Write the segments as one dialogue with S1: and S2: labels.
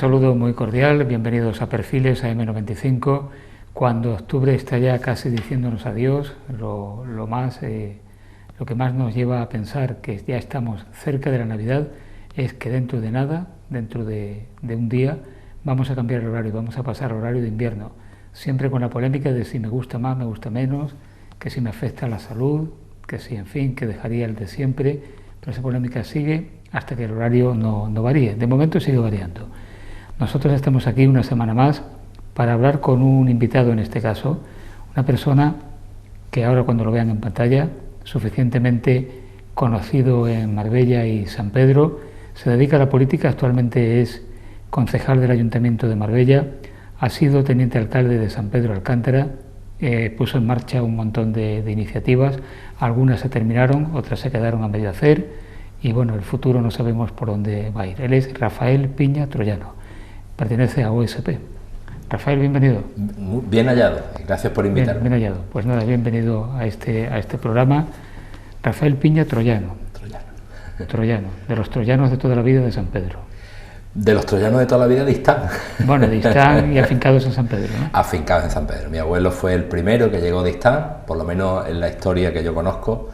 S1: saludo muy cordial, bienvenidos a Perfiles a M95, cuando octubre está ya casi diciéndonos adiós, lo que más nos lleva a pensar que ya estamos cerca de la Navidad es que dentro de nada, dentro de un día, vamos a cambiar el horario, vamos a pasar al horario de invierno, siempre con la polémica de si me gusta más, me gusta menos, que si me afecta a la salud, que si, en fin, que dejaría el de siempre, pero esa polémica sigue hasta que el horario no varíe. De momento sigue variando. Nosotros estamos aquí una semana más para hablar con un invitado, en este caso, una persona que ahora, cuando lo vean en pantalla, suficientemente conocido en Marbella y San Pedro, se dedica a la política, actualmente es concejal del Ayuntamiento de Marbella, ha sido teniente alcalde de San Pedro Alcántara, puso en marcha un montón de iniciativas, algunas se terminaron, otras se quedaron a medio hacer, y bueno, el futuro no sabemos por dónde va a ir. Él es Rafael Piña Troyano, pertenece a OSP. Rafael, bienvenido.
S2: Bien hallado, gracias por invitarme.
S1: Bien hallado, pues nada, bienvenido a este programa. Rafael Piña Troyano. Troyano, de los troyanos de toda la vida de San Pedro.
S2: De los troyanos de toda la vida de Istán.
S1: Bueno, de Istán y afincados en San Pedro, ¿no?
S2: Afincados en San Pedro. Mi abuelo fue el primero que llegó de Istán, por lo menos en la historia que yo conozco.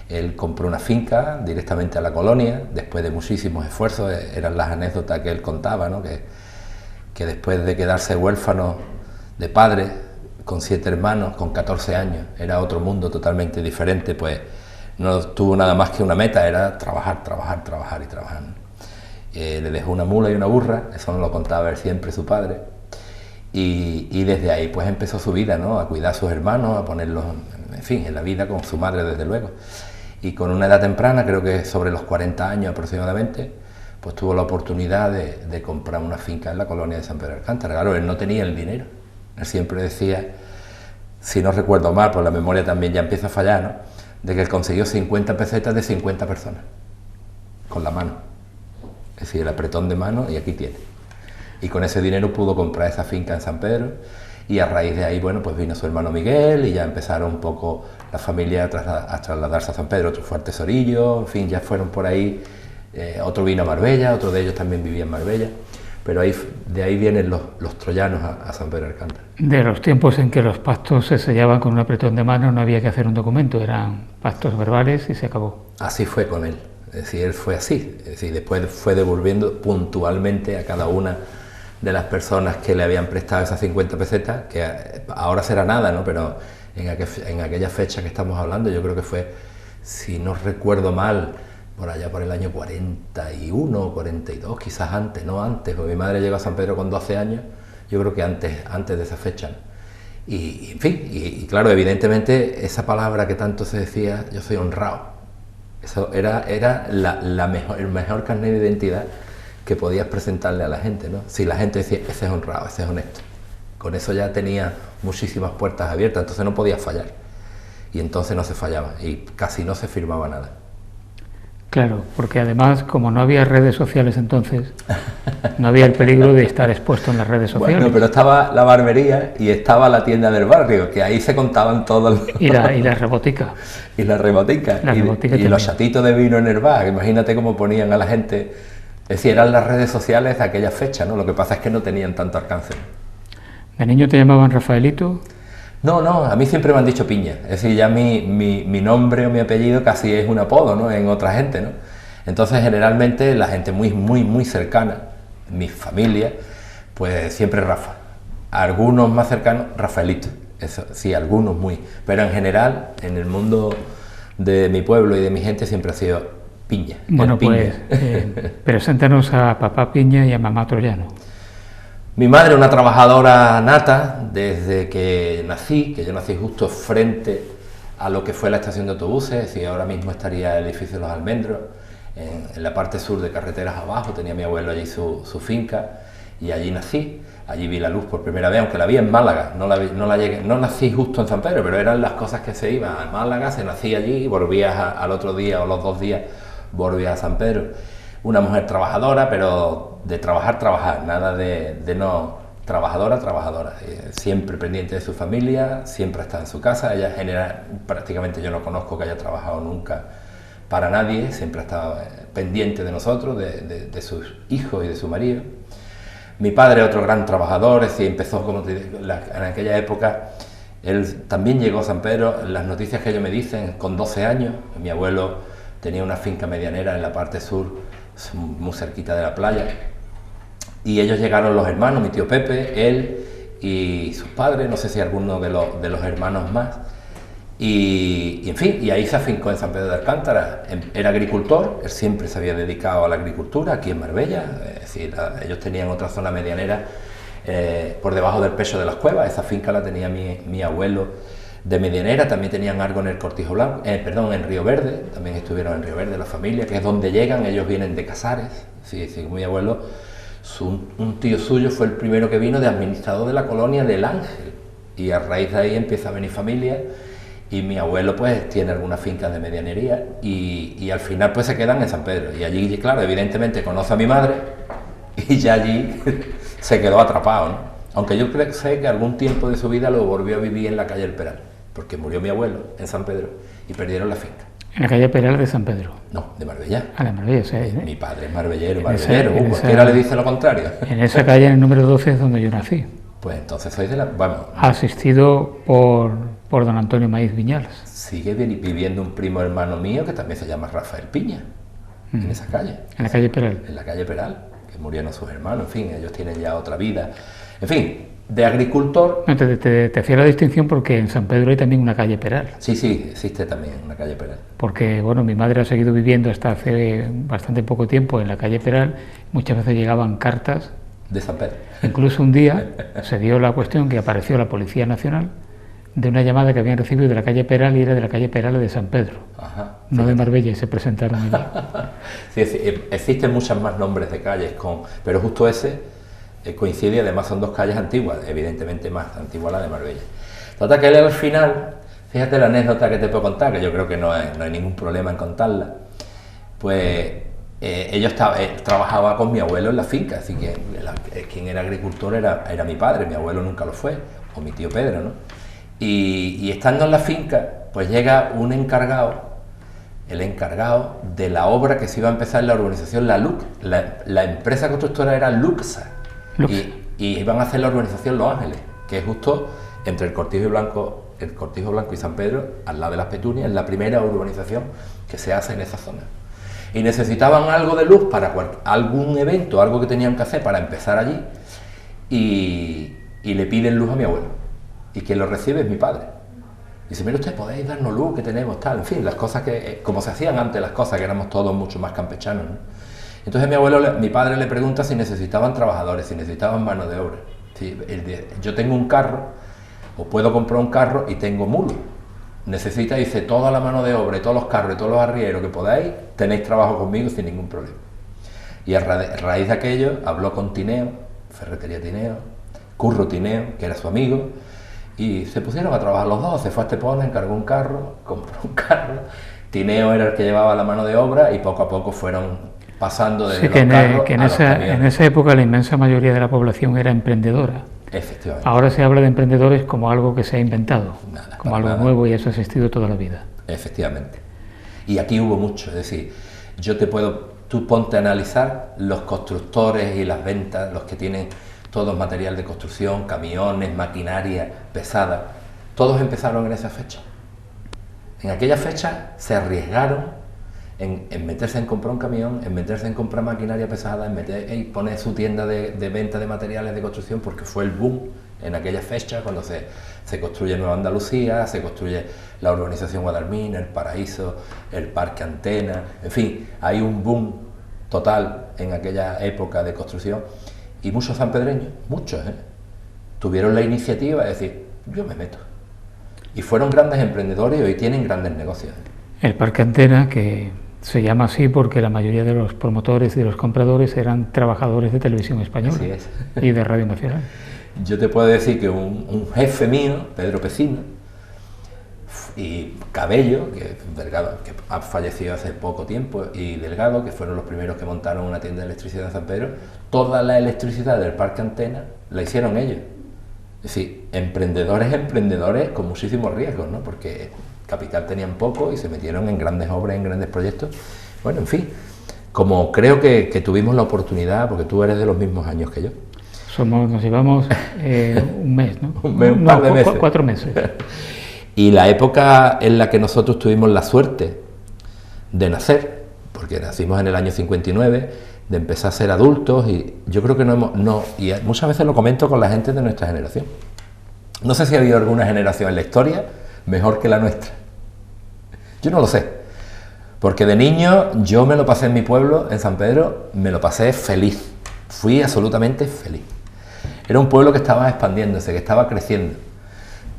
S2: Él compró una finca directamente a la colonia, después de muchísimos esfuerzos, eran las anécdotas que él contaba, ¿no? Que después de quedarse huérfano de padre, con 7 hermanos, con 14 años, era otro mundo totalmente diferente, pues no tuvo nada más que una meta, era trabajar y trabajar. Le dejó una mula y una burra, eso nos lo contaba él siempre su padre, y desde ahí pues empezó su vida, ¿no? A cuidar a sus hermanos, a ponerlos, en fin, en la vida con su madre, desde luego. Y con una edad temprana, creo que sobre los 40 años aproximadamente, pues tuvo la oportunidad de comprar una finca en la colonia de San Pedro Alcántara. Claro, él no tenía el dinero, él siempre decía, si no recuerdo mal, pues la memoria también ya empieza a fallar, ¿no? De que él consiguió 50 pesetas de 50 personas, con la mano, es decir, el apretón de mano, y aquí tiene. Y con ese dinero pudo comprar esa finca en San Pedro, y a raíz de ahí, bueno, pues vino su hermano Miguel, y ya empezaron un poco la familia a trasladarse a San Pedro, otro fue al Tesorillo, en fin, ya fueron por ahí, otro vino a Marbella, otro de ellos también vivía en Marbella, pero de ahí vienen los troyanos a San Pedro Alcántara.
S1: De los tiempos en que los pactos se sellaban con un apretón de mano, no había que hacer un documento, eran pactos verbales y se acabó.
S2: Así fue con él, es decir, él fue así, es decir, después fue devolviendo puntualmente a cada una de las personas que le habían prestado esas 50 pesetas, que ahora será nada, ¿no? Pero en aquella fecha que estamos hablando, yo creo que fue, si no recuerdo mal, por allá por el año 41 o 42, quizás antes, no antes, porque mi madre llegó a San Pedro con 12 años, yo creo que antes de esa fecha, ¿no? Y en fin, y claro, evidentemente esa palabra que tanto se decía, yo soy honrado, eso era el mejor carnet de identidad que podías presentarle a la gente, ¿no? Si la gente decía, ese es honrado, ese es honesto, con eso ya tenía muchísimas puertas abiertas, entonces no podía fallar, y entonces no se fallaba, y casi no se firmaba nada.
S1: Claro, porque además, como no había redes sociales entonces, no había el peligro de estar expuesto en las redes sociales.
S2: Bueno, pero estaba la barbería y estaba la tienda del barrio, que ahí se contaban todos los...
S1: Y la rebotica.
S2: Y la rebotica. Y los chatitos de vino en el bar, imagínate cómo ponían a la gente. Es decir, eran las redes sociales de aquella fecha, ¿no? Lo que pasa es que no tenían tanto alcance.
S1: ¿De niño te llamaban Rafaelito?
S2: No, a mí siempre me han dicho Piña, es decir, ya mi nombre o mi apellido casi es un apodo, ¿no? En otra gente, ¿no? Entonces, generalmente, la gente muy cercana, mi familia, pues siempre Rafa. Algunos más cercanos, Rafaelito, eso, sí, algunos muy, pero en general, en el mundo de mi pueblo y de mi gente siempre ha sido Piña.
S1: Bueno,
S2: Piña.
S1: Pues, preséntanos a papá Piña y a mamá Troyano.
S2: Mi madre, una trabajadora nata, desde que nací, que yo nací justo frente a lo que fue la estación de autobuses, es decir, ahora mismo estaría el edificio de los Almendros, en la parte sur de Carreteras abajo, tenía mi abuelo allí su finca, y allí nací, allí vi la luz por primera vez, aunque la vi en Málaga, no nací justo en San Pedro, pero eran las cosas que se iban a Málaga, se nacía allí, y volvías al otro día o los 2 días, volvías a San Pedro. Una mujer trabajadora, pero de trabajar, nada de no, trabajadora, siempre pendiente de su familia, siempre está en su casa, ella prácticamente yo no conozco que haya trabajado nunca para nadie, siempre ha estado pendiente de nosotros, de sus hijos y de su marido. Mi padre, otro gran trabajador, es decir, empezó, como te digo, en aquella época, él también llegó a San Pedro. Las noticias que ellos me dicen, con 12 años, mi abuelo tenía una finca medianera en la parte sur, muy cerquita de la playa, y ellos llegaron los hermanos, mi tío Pepe, él y sus padres, no sé si alguno de los hermanos más, y en fin, y ahí se afincó en San Pedro de Alcántara. Era agricultor, él siempre se había dedicado a la agricultura aquí en Marbella, es decir, ellos tenían otra zona medianera por debajo del Peso de las Cuevas. Esa finca la tenía mi abuelo de medianera. También tenían algo en el Cortijo Blanco, en Río Verde, también estuvieron en Río Verde la familia, que es donde llegan. Ellos vienen de Casares, sí, mi abuelo, un tío suyo fue el primero que vino de administrador de la colonia del Ángel, y a raíz de ahí empieza a venir familia. Y mi abuelo pues tiene algunas fincas de medianería y al final pues se quedan en San Pedro. Y allí, claro, evidentemente conoce a mi madre y ya allí se quedó atrapado, ¿no? Aunque yo sé que algún tiempo de su vida lo volvió a vivir en la calle El Peral, porque murió mi abuelo en San Pedro y perdieron la finca.
S1: ¿En la calle Peral de San Pedro?
S2: No, de Marbella.
S1: Ah, de Marbella, sí.
S2: Mi padre es marbellero. Cualquiera le dice lo contrario.
S1: En esa calle, en el número 12, es donde yo nací.
S2: Pues entonces sois de la... Vamos.
S1: Asistido por don Antonio Maíz Viñales.
S2: Sigue viviendo un primo hermano mío que también se llama Rafael Piña, en esa calle.
S1: En la calle Peral.
S2: En la calle Peral, que murieron sus hermanos, en fin, ellos tienen ya otra vida. En fin, de agricultor...
S1: No, te hacía la distinción porque en San Pedro hay también una calle Peral.
S2: Sí, existe también una calle Peral.
S1: Porque, bueno, mi madre ha seguido viviendo hasta hace bastante poco tiempo en la calle Peral. Muchas veces llegaban cartas
S2: de San Pedro.
S1: Incluso un día se dio la cuestión que apareció la Policía Nacional de una llamada que habían recibido de la calle Peral, y era de la calle Peral de San Pedro.
S2: Ajá,
S1: no de Marbella, y se presentaron allí.
S2: Sí, existen muchos más nombres de calles, pero justo ese coincide. Además son dos calles antiguas, evidentemente más antigua la de Marbella. Trata que él al final, fíjate la anécdota que te puedo contar, que yo creo que no hay ningún problema en contarla. Pues ellos trabajaba con mi abuelo en la finca, así que quien era agricultor era mi padre. Mi abuelo nunca lo fue, o mi tío Pedro, ¿no? Y estando en la finca, pues llega un encargado, el encargado de la obra que se iba a empezar en la urbanización, la empresa constructora era Luxa, y iban a hacer la urbanización Los Ángeles, que es justo entre el Cortijo Blanco y San Pedro, al lado de las Petunias. Es la primera urbanización que se hace en esa zona. Y necesitaban algo de luz para algún evento, algo que tenían que hacer para empezar allí, y le piden luz a mi abuelo, y quien lo recibe es mi padre. Dice: mire usted, podéis darnos luz, que tenemos tal, en fin, las cosas que, como se hacían antes las cosas, que éramos todos mucho más campechanos, ¿no? Entonces mi padre le pregunta si necesitaban trabajadores, si necesitaban mano de obra. Sí, yo tengo un carro, o puedo comprar un carro, y tengo mulo. Necesita, dice, toda la mano de obra y todos los carros y todos los arrieros que podáis, tenéis trabajo conmigo sin ningún problema. Y a raíz de aquello habló con Tineo, Ferretería Tineo, Curro Tineo, que era su amigo, y se pusieron a trabajar los dos. Se fue a Estepona, encargó un carro, compró un carro. Tineo era el que llevaba la mano de obra, y poco a poco fueron pasando de los carros a los camiones.
S1: En esa época la inmensa mayoría de la población era emprendedora.
S2: Efectivamente.
S1: Ahora se habla de emprendedores como algo que se ha inventado, como algo nuevo, y eso ha existido toda la vida.
S2: Efectivamente. Y aquí hubo mucho, es decir, tú ponte a analizar los constructores y las ventas, los que tienen todo material de construcción, camiones, maquinaria pesada, todos empezaron en esa fecha. En aquella fecha se arriesgaron en meterse en comprar un camión, en meterse en comprar maquinaria pesada, en poner su tienda de venta de materiales de construcción, porque fue el boom en aquella fecha, cuando se construye Nueva Andalucía, se construye la urbanización Guadalmín, el Paraíso, el Parque Antena, en fin, hay un boom total en aquella época de construcción, y muchos sanpedreños, muchos, tuvieron la iniciativa de decir: yo me meto. Y fueron grandes emprendedores, y hoy tienen grandes negocios.
S1: El Parque Antena, que se llama así porque la mayoría de los promotores y de los compradores eran trabajadores de Televisión Española y de Radio Nacional.
S2: Yo te puedo decir que un jefe mío, Pedro Pecino, y Cabello, que Delgado, que ha fallecido hace poco tiempo, y Delgado, que fueron los primeros que montaron una tienda de electricidad en San Pedro, toda la electricidad del Parque Antena la hicieron ellos. Es decir, emprendedores con muchísimos riesgos, ¿no? Porque capital tenían poco y se metieron en grandes obras, en grandes proyectos. Bueno, en fin, como creo que tuvimos la oportunidad, porque tú eres de los mismos años que yo,
S1: Nos llevamos un mes, ¿no?
S2: Un par de meses.
S1: 4 meses.
S2: Y la época en la que nosotros tuvimos la suerte de nacer, porque nacimos en el año 59, de empezar a ser adultos, y yo creo que y muchas veces lo comento con la gente de nuestra generación. No sé si ha habido alguna generación en la historia mejor que la nuestra. Yo no lo sé, porque de niño yo me lo pasé en mi pueblo, en San Pedro, me lo pasé feliz, fui absolutamente feliz. Era un pueblo que estaba expandiéndose, que estaba creciendo.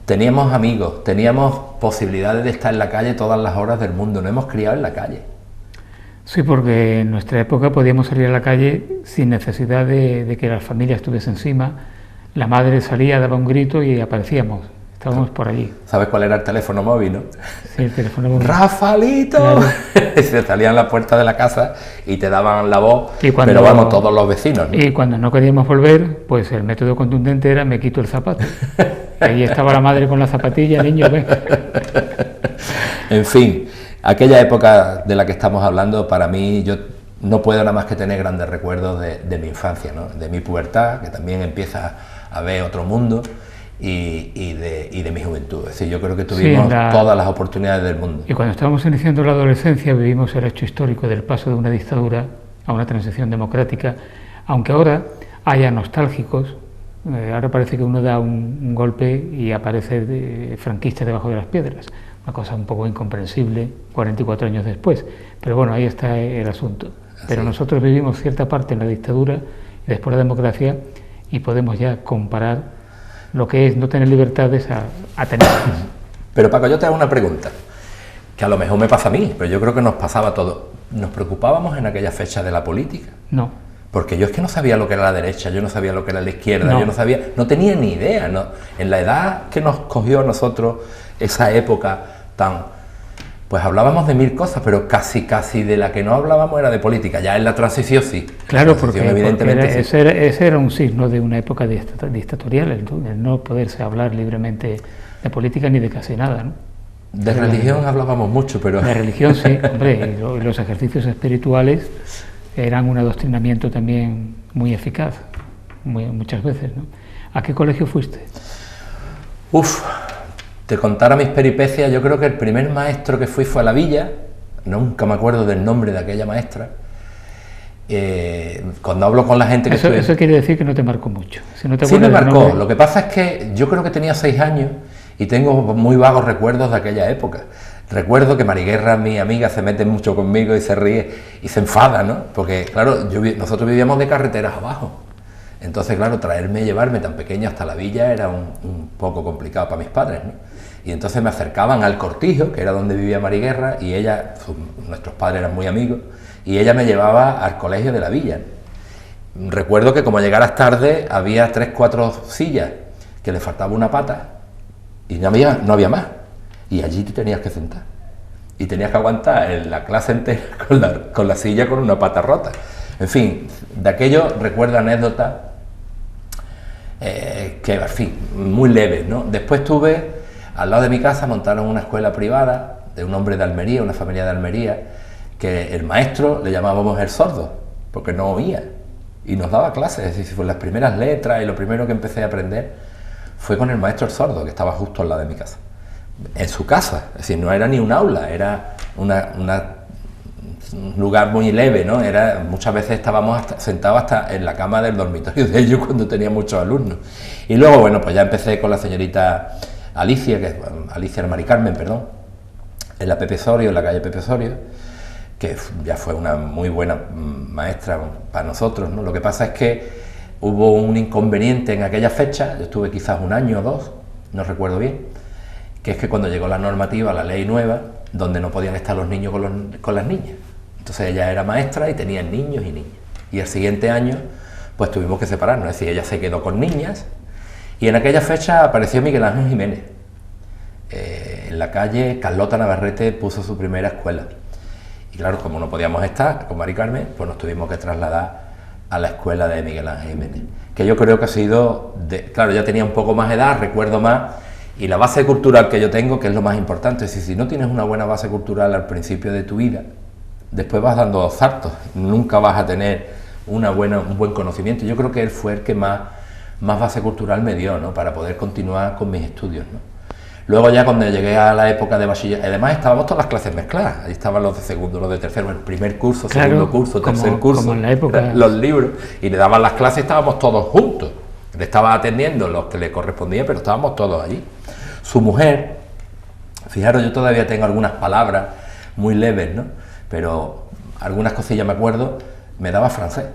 S2: Teníamos amigos, teníamos posibilidades de estar en la calle todas las horas del mundo, nos hemos criado en la calle.
S1: Sí, porque en nuestra época podíamos salir a la calle sin necesidad de que la familia estuviese encima. La madre salía, daba un grito y aparecíamos. Estábamos por allí.
S2: ¿Sabes cuál era el teléfono móvil, no?
S1: Sí, el teléfono móvil.
S2: ¡Rafaelito! Claro. Se salían las puertas de la casa y te daban la voz, pero vamos, todos los vecinos, ¿no?
S1: Y cuando no queríamos volver, pues el método contundente era me quito el zapato. Ahí estaba la madre con la zapatilla, niño, ven.
S2: En fin, aquella época de la que estamos hablando, para mí, yo no puedo nada más que tener grandes recuerdos de mi infancia, ¿no? De mi pubertad, que también empieza a ver otro mundo, y de mi juventud. Es decir, yo creo que tuvimos todas las oportunidades del mundo.
S1: Y cuando estábamos iniciando la adolescencia vivimos el hecho histórico del paso de una dictadura a una transición democrática, aunque ahora haya nostálgicos. Ahora parece que uno da un golpe y aparece franquista debajo de las piedras, una cosa un poco incomprensible 44 años después, pero bueno, ahí está el asunto. Pero nosotros vivimos cierta parte en la dictadura y después la democracia, y podemos ya comparar lo que es no tener libertades a tenerlas.
S2: Pero Paco, yo te hago una pregunta, que a lo mejor me pasa a mí, pero yo creo que nos pasaba a todos. ¿Nos preocupábamos en aquella fecha de la política?
S1: No.
S2: Porque yo es que no sabía lo que era la derecha, yo no sabía lo que era la izquierda, yo no tenía ni idea, ¿no? En la edad que nos cogió a nosotros esa época pues hablábamos de mil cosas, pero casi de la que no hablábamos era de política. Ya en la transición sí.
S1: Claro, porque ese era un signo de una época dictatorial, el no poderse hablar libremente de política ni de casi nada, ¿no?
S2: De religión hablábamos mucho, pero...
S1: De religión sí, hombre, y los ejercicios espirituales eran un adoctrinamiento también muy eficaz, muchas veces, ¿no? ¿A qué colegio fuiste?
S2: Te contara mis peripecias, yo creo que el primer maestro que fui fue a la Villa, nunca me acuerdo del nombre de aquella maestra. Cuando hablo con la gente que
S1: eso quiere decir que no te marcó mucho. Si no te
S2: sí me marcó, lo que pasa es que yo creo que tenía 6 años y tengo muy vagos recuerdos de aquella época. Recuerdo que Mariguerra, mi amiga, se mete mucho conmigo y se ríe y se enfada, ¿no? Porque, claro, nosotros vivíamos de carreteras abajo. Entonces, claro, traerme y llevarme tan pequeño hasta la Villa era un poco complicado para mis padres, ¿no? Y entonces me acercaban al Cortijo, que era donde vivía Mariguerra, y ella, nuestros padres eran muy amigos, y ella me llevaba al colegio de la Villa. Recuerdo que como llegaras tarde, había 3 o 4 sillas, que le faltaba una pata, y no había más. Y allí te tenías que sentar. Y tenías que aguantar en la clase entera con la silla con una pata rota. En fin, de aquello recuerdo anécdotas que, en fin, muy leves, ¿no? Después tuve, al lado de mi casa, montaron una escuela privada de un hombre de Almería, una familia de Almería, que el maestro le llamábamos el sordo, porque no oía, y nos daba clases. Es decir, fue las primeras letras y lo primero que empecé a aprender fue con el maestro el sordo, que estaba justo al lado de mi casa. En su casa, es decir, no era ni un aula, era un lugar muy leve, ¿no? Muchas veces estábamos sentados hasta en la cama del dormitorio de ellos cuando tenía muchos alumnos. Y luego, bueno, pues ya empecé con la señorita Alicia Mari Carmen, perdón, en la Pepe Osorio, en la calle Pepe Osorio, que ya fue una muy buena maestra para nosotros, ¿no? Lo que pasa es que hubo un inconveniente en aquella fecha, yo estuve quizás 1 año o 2, no recuerdo bien, que es que cuando llegó la normativa, la ley nueva, donde no podían estar los niños con las niñas. Entonces ella era maestra y tenía niños y niñas. Y el siguiente año, pues tuvimos que separarnos, es decir, ella se quedó con niñas, y en aquella fecha apareció Miguel Ángel Jiménez. En la calle Carlota Navarrete puso su primera escuela. Y claro, como no podíamos estar con Mari Carmen, pues nos tuvimos que trasladar a la escuela de Miguel Ángel Jiménez. Que yo creo que ha sido, claro, ya tenía un poco más de edad, recuerdo más, y la base cultural que yo tengo, que es lo más importante, es decir, si no tienes una buena base cultural al principio de tu vida, después vas dando saltos, nunca vas a tener un buen conocimiento. Yo creo que él fue el que más más base cultural me dio, ¿no? Para poder continuar con mis estudios, ¿no? Luego ya cuando llegué a la época de bachiller, además estábamos todas las clases mezcladas, ahí estaban los de segundo, los de tercero, el primer curso,
S1: claro,
S2: segundo curso, tercer curso,
S1: como en la época,
S2: los libros, y le daban las clases y estábamos todos juntos. Le estaba atendiendo los que le correspondía, pero estábamos todos allí. Su mujer, fijaros, yo todavía tengo algunas palabras muy leves, ¿no? Pero algunas cosillas me acuerdo, me daba francés.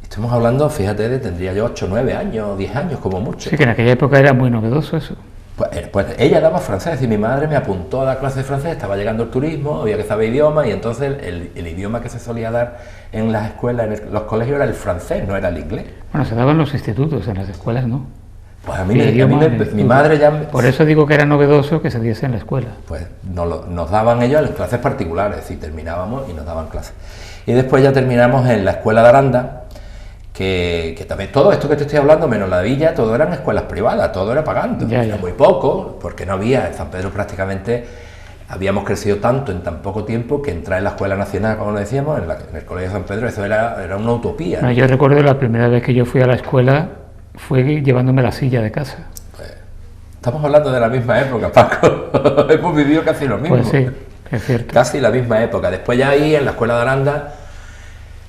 S2: Estamos hablando, fíjate, tendría yo 8, 9 años, 10 años como mucho.
S1: Sí, que en aquella época era muy novedoso eso.
S2: Pues ella daba francés, y mi madre me apuntó a dar clases de francés, estaba llegando el turismo, había que saber idioma, y entonces el idioma que se solía dar en las escuelas, en los colegios, era el francés, no era el inglés.
S1: Bueno, se daba en los institutos, en las escuelas no.
S2: Pues a mí mi madre ya...
S1: Por eso digo que era novedoso que se diese en la escuela.
S2: Pues nos daban ellos en clases particulares, es decir, terminábamos y nos daban clases. Y después ya terminamos en la escuela de Aranda, que también todo esto que te estoy hablando, menos la villa, todo eran escuelas privadas, todo era pagando. Era muy poco, porque no había, en San Pedro prácticamente habíamos crecido tanto en tan poco tiempo que entrar en la Escuela Nacional, como decíamos, en el Colegio de San Pedro, eso era una utopía, ¿no?
S1: No, yo recuerdo la primera vez que yo fui a la escuela fue llevándome la silla de casa.
S2: Pues, estamos hablando de la misma época, Paco. Hemos vivido casi lo mismo.
S1: Pues sí, es cierto.
S2: Casi la misma época. Después ya ahí, en la Escuela de Aranda,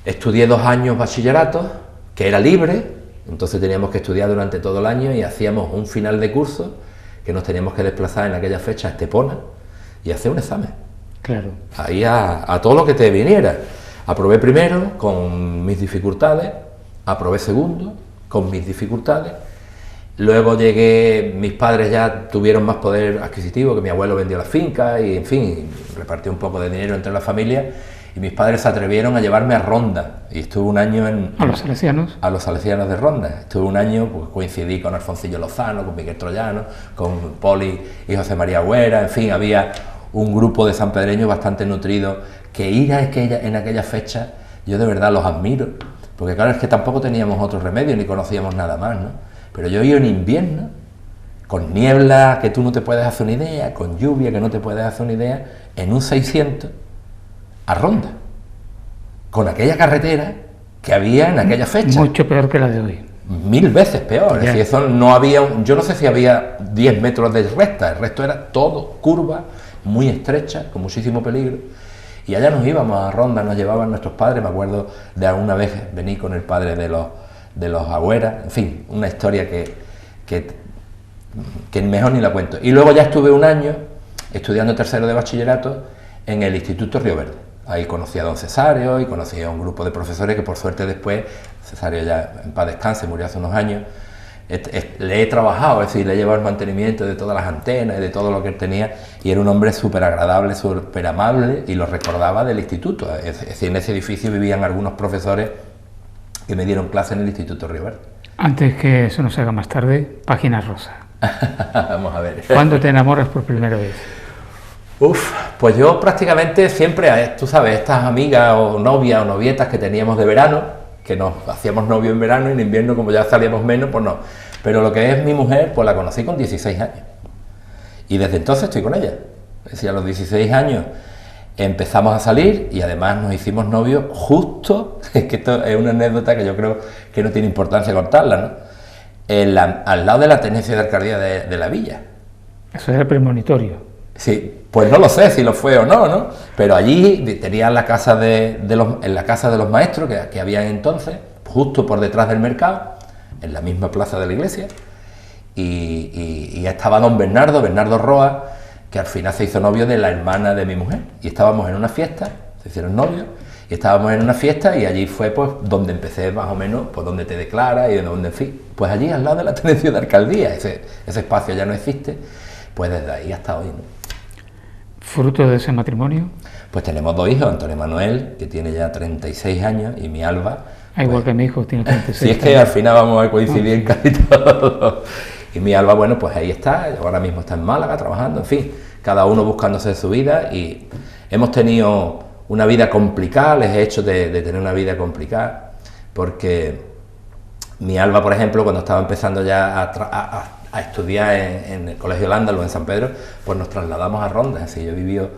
S2: estudié 2 años bachillerato, que era libre, entonces teníamos que estudiar durante todo el año y hacíamos un final de curso que nos teníamos que desplazar en aquella fecha a Estepona y hacer un examen.
S1: Claro.
S2: Ahí a todo lo que te viniera. Aprobé primero con mis dificultades, aprobé segundo con mis dificultades, luego llegué, mis padres ya tuvieron más poder adquisitivo, que mi abuelo vendió la finca y en fin, repartió un poco de dinero entre la familia. Y mis padres se atrevieron a llevarme a Ronda, y estuve un año
S1: ¿A los salesianos?
S2: A los salesianos de Ronda. Estuve un año, pues coincidí con Alfoncillo Lozano, con Miguel Troyano, con Poli y José María Huera, en fin, había un grupo de sanpedreños bastante nutrido, que ir en aquella fecha, yo de verdad los admiro, porque claro, es que tampoco teníamos otro remedio, ni conocíamos nada más, ¿no? Pero yo iba en invierno, con niebla que tú no te puedes hacer una idea, con lluvia que no te puedes hacer una idea, en un 600... a Ronda, con aquella carretera que había en aquella fecha.
S1: Mucho peor que la de hoy.
S2: 1000 veces peor. Es decir, eso no había, yo no sé si había 10 metros de recta, el resto era todo curva, muy estrecha, con muchísimo peligro. Y allá nos íbamos a Ronda, nos llevaban nuestros padres, me acuerdo de alguna vez venir con el padre de los Agüeras, en fin, una historia que mejor ni la cuento. Y luego ya estuve un año estudiando tercero de bachillerato en el Instituto Río Verde. Ahí conocí a don Cesario y conocí a un grupo de profesores que por suerte después, Cesario ya en paz descanse, murió hace unos años, le he trabajado, es decir, le he llevado el mantenimiento de todas las antenas y de todo lo que él tenía, y era un hombre súper agradable, súper amable, y lo recordaba del instituto. Es decir, en ese edificio vivían algunos profesores que me dieron clase en el Instituto Río Verde.
S1: Antes que eso nos haga más tarde, página rosa.
S2: Vamos a ver.
S1: ¿Cuándo te enamoras por primera vez?
S2: Pues yo prácticamente siempre, tú sabes, estas amigas o novias o novietas que teníamos de verano, que nos hacíamos novio en verano y en invierno, como ya salíamos menos, pues no. Pero lo que es mi mujer, pues la conocí con 16 años. Y desde entonces estoy con ella. Es decir, a los 16 años empezamos a salir y además nos hicimos novios justo, es que esto es una anécdota que yo creo que no tiene importancia contarla, ¿no? Al lado de la tenencia de alcaldía de la villa.
S1: Eso era premonitorio.
S2: Sí, pues no lo sé si lo fue o no, ¿no? Pero allí tenían la casa en la casa de los maestros que había entonces, justo por detrás del mercado, en la misma plaza de la iglesia, y estaba don Bernardo Roa, que al final se hizo novio de la hermana de mi mujer, y estábamos en una fiesta, se hicieron novios, y estábamos en una fiesta, y allí fue pues donde empecé más o menos, pues donde te declaras y de donde, en fin, pues allí al lado de la tenencia de alcaldía, ese espacio ya no existe, pues desde ahí hasta hoy, ¿no?
S1: ¿Fruto de ese matrimonio?
S2: Pues tenemos 2 hijos, Antonio Manuel, que tiene ya 36 años, y mi Alba.
S1: Igual que mi hijo, tiene 36
S2: Si es que al final vamos a coincidir en casi todo. Y mi Alba, bueno, pues ahí está, ahora mismo está en Málaga trabajando, en fin, cada uno buscándose de su vida, y hemos tenido una vida complicada, les he hecho de tener una vida complicada, porque mi Alba, por ejemplo, cuando estaba empezando ya a estudiar en el Colegio Lándalo en San Pedro, pues nos trasladamos a Ronda. Así yo he vivido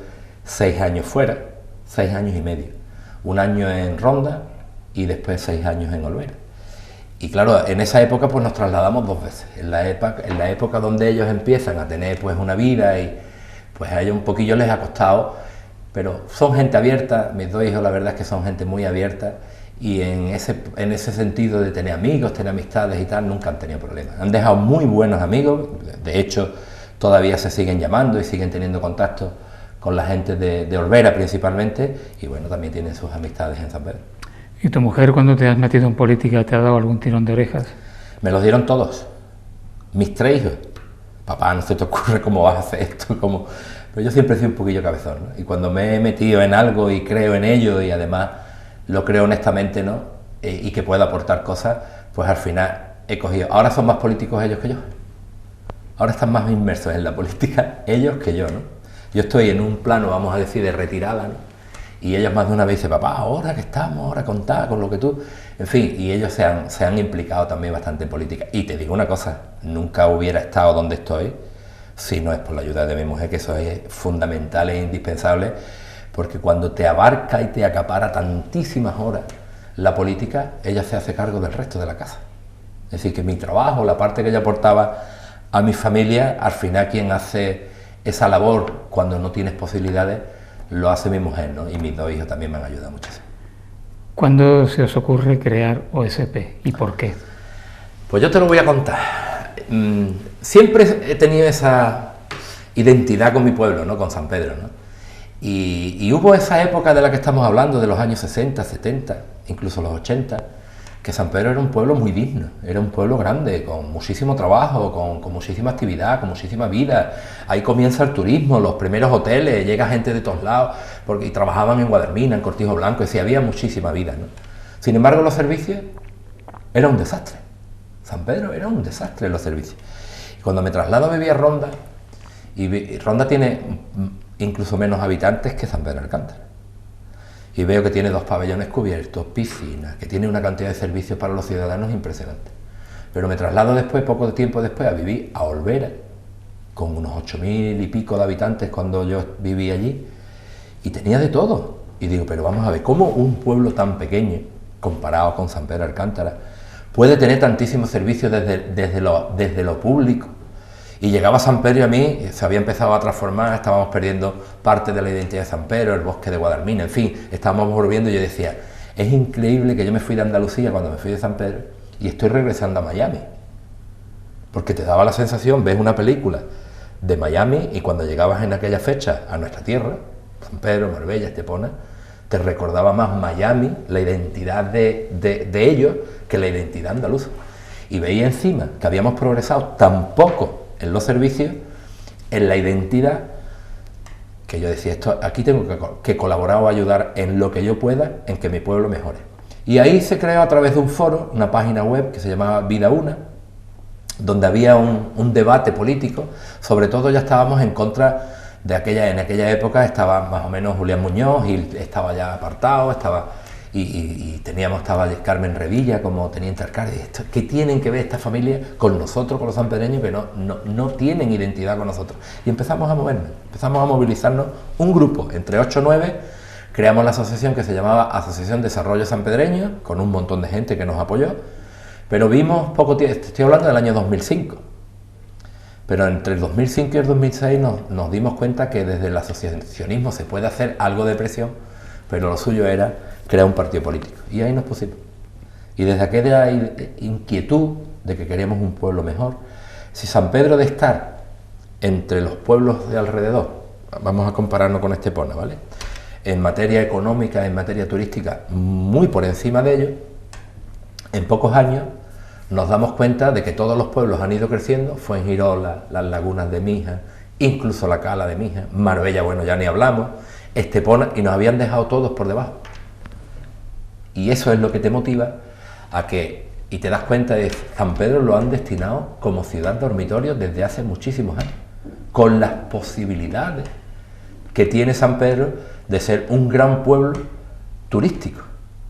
S2: 6 años fuera, 6 años y medio, un año en Ronda y después 6 años en Olvera. Y claro, en esa época pues nos trasladamos 2 veces. En la época donde ellos empiezan a tener pues una vida y pues a ellos un poquillo les ha costado, pero son gente abierta, mis 2 hijos la verdad es que son gente muy abierta y en ese sentido de tener amigos, tener amistades y tal, nunca han tenido problemas. Han dejado muy buenos amigos, de hecho todavía se siguen llamando y siguen teniendo contacto con la gente de Olvera principalmente y bueno, también tienen sus amistades en San Pedro.
S1: ¿Y tu mujer cuando te has metido en política te ha dado algún tirón de orejas?
S2: Me los dieron todos, mis 3 hijos. Papá, no se te ocurre cómo vas a hacer esto, cómo... Pero yo siempre he sido un poquillo cabezón, ¿no? Y cuando me he metido en algo y creo en ello y además lo creo honestamente, ¿no? Y que pueda aportar cosas, pues al final he cogido... Ahora son más políticos ellos que yo. Ahora están más inmersos en la política ellos que yo, ¿no? Yo estoy en un plano, vamos a decir, de retirada, ¿no? Y ellos más de una vez dicen, papá, ahora que estamos, ahora contá con lo que tú... En fin, y ellos se han implicado también bastante en política. Y te digo una cosa, nunca hubiera estado donde estoy si no es por la ayuda de mi mujer, que eso es fundamental e indispensable, porque cuando te abarca y te acapara tantísimas horas la política, ella se hace cargo del resto de la casa. Es decir, que mi trabajo, la parte que ella aportaba a mi familia, al final quien hace esa labor cuando no tienes posibilidades, lo hace mi mujer, ¿no? Y mis 2 hijos también me han ayudado muchísimo.
S1: ¿Cuándo se os ocurre crear OSP y por qué?
S2: Pues yo te lo voy a contar. Siempre he tenido esa identidad con mi pueblo, ¿no? Con San Pedro, ¿no? Y hubo esa época de la que estamos hablando, de los años 60, 70, incluso los 80, que San Pedro era un pueblo muy digno, era un pueblo grande, con muchísimo trabajo, con muchísima actividad, con muchísima vida. Ahí comienza el turismo, los primeros hoteles, llega gente de todos lados, y trabajaban en Guadarmina, en Cortijo Blanco, y sí, había muchísima vida, ¿no? Sin embargo, los servicios era un desastre. San Pedro era un desastre en los servicios. Y cuando me traslado a vivir a Ronda, y Ronda tiene incluso menos habitantes que San Pedro de Alcántara, y veo que tiene 2 pabellones cubiertos, piscinas, que tiene una cantidad de servicios para los ciudadanos impresionante. Pero me traslado después, poco tiempo después, a vivir a Olvera, con unos 8.000 y pico de habitantes cuando yo viví allí, y tenía de todo. Y digo, pero vamos a ver, ¿cómo un pueblo tan pequeño, comparado con San Pedro de Alcántara, puede tener tantísimos servicios desde lo público? Y llegaba San Pedro y a mí se había empezado a transformar, estábamos perdiendo parte de la identidad de San Pedro, el bosque de Guadarmina, en fin, estábamos volviendo y yo decía, es increíble que yo me fui de Andalucía cuando me fui de San Pedro y estoy regresando a Miami. Porque te daba la sensación, ves una película de Miami y cuando llegabas en aquella fecha a nuestra tierra, San Pedro, Marbella, Estepona, te recordaba más Miami, la identidad de ellos, que la identidad andaluza. Y veía encima que habíamos progresado tan poco en los servicios, en la identidad, que yo decía, aquí tengo que colaborar o ayudar en lo que yo pueda, en que mi pueblo mejore. Y ahí se creó a través de un foro, una página web que se llamaba Vida Una, donde había un debate político, sobre todo ya estábamos en contra de en aquella época estaba más o menos Julián Muñoz y estaba ya apartado, estaba Carmen Revilla como teniente alcalde. ¿Qué tienen que ver esta familia con nosotros, con los sanpedreños, que no tienen identidad con nosotros? Y empezamos a movernos, empezamos a movilizarnos un grupo, entre 8 o 9, creamos la asociación que se llamaba Asociación Desarrollo Sanpedreño, con un montón de gente que nos apoyó, pero vimos poco tiempo, estoy hablando del año 2005, pero entre el 2005 y el 2006 nos dimos cuenta que desde el asociacionismo se puede hacer algo de presión, pero lo suyo era crear un partido político, y ahí nos pusimos. Y desde aquella inquietud de que queríamos un pueblo mejor, si San Pedro de estar entre los pueblos de alrededor, vamos a compararnos con Estepona, ¿vale?, en materia económica, en materia turística, muy por encima de ellos, en pocos años nos damos cuenta de que todos los pueblos han ido creciendo, Fuengirola, las lagunas de Mija, incluso la Cala de Mija, Marbella, bueno, ya ni hablamos, Estepona, y nos habían dejado todos por debajo. Y eso es lo que te motiva a que, y te das cuenta de que San Pedro lo han destinado como ciudad dormitorio desde hace muchísimos años, con las posibilidades que tiene San Pedro de ser un gran pueblo turístico,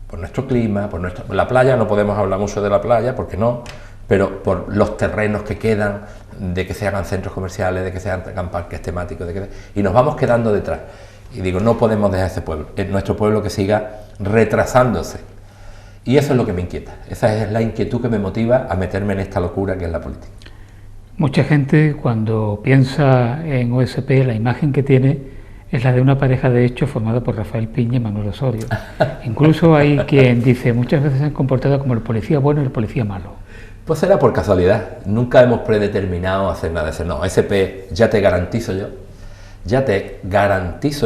S2: por nuestro clima, por la playa. No podemos hablar mucho de la playa, porque no, pero por los terrenos que quedan, de que se hagan centros comerciales, de que se hagan parques temáticos, y nos vamos quedando detrás. Y digo, no podemos dejar ese pueblo, es nuestro pueblo que siga retrasándose. Y eso es lo que me inquieta, esa es la inquietud que me motiva a meterme en esta locura que es la política.
S1: Mucha gente cuando piensa en OSP, la imagen que tiene es la de una pareja de hecho formada por Rafael Piña y Manuel Osorio. Incluso hay quien dice, muchas veces se han comportado como el policía bueno y el policía malo.
S2: Pues será por casualidad, nunca hemos predeterminado hacer nada de eso. No, OSP ya te garantizo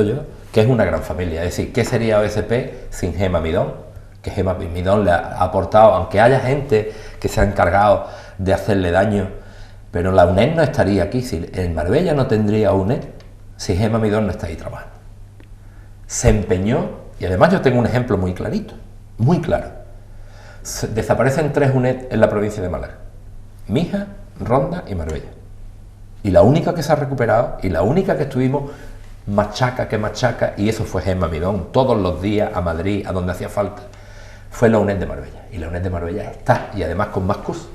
S2: yo que es una gran familia. Es decir, ¿qué sería OSP sin Gemma Midón? Que Gemma Midón le ha aportado, aunque haya gente que se ha encargado de hacerle daño, pero la UNED no estaría aquí, si en Marbella no tendría UNED si Gemma Midón no está ahí trabajando. Se empeñó, y además yo tengo un ejemplo muy clarito, muy claro. Desaparecen 3 UNED en la provincia de Málaga: Mija, Ronda y Marbella. Y la única que se ha recuperado, y la única que estuvimos machaca, y eso fue Gemma Midón, todos los días a Madrid, a donde hacía falta, fue la UNED de Marbella. Y la UNED de Marbella está, y además con más cursos.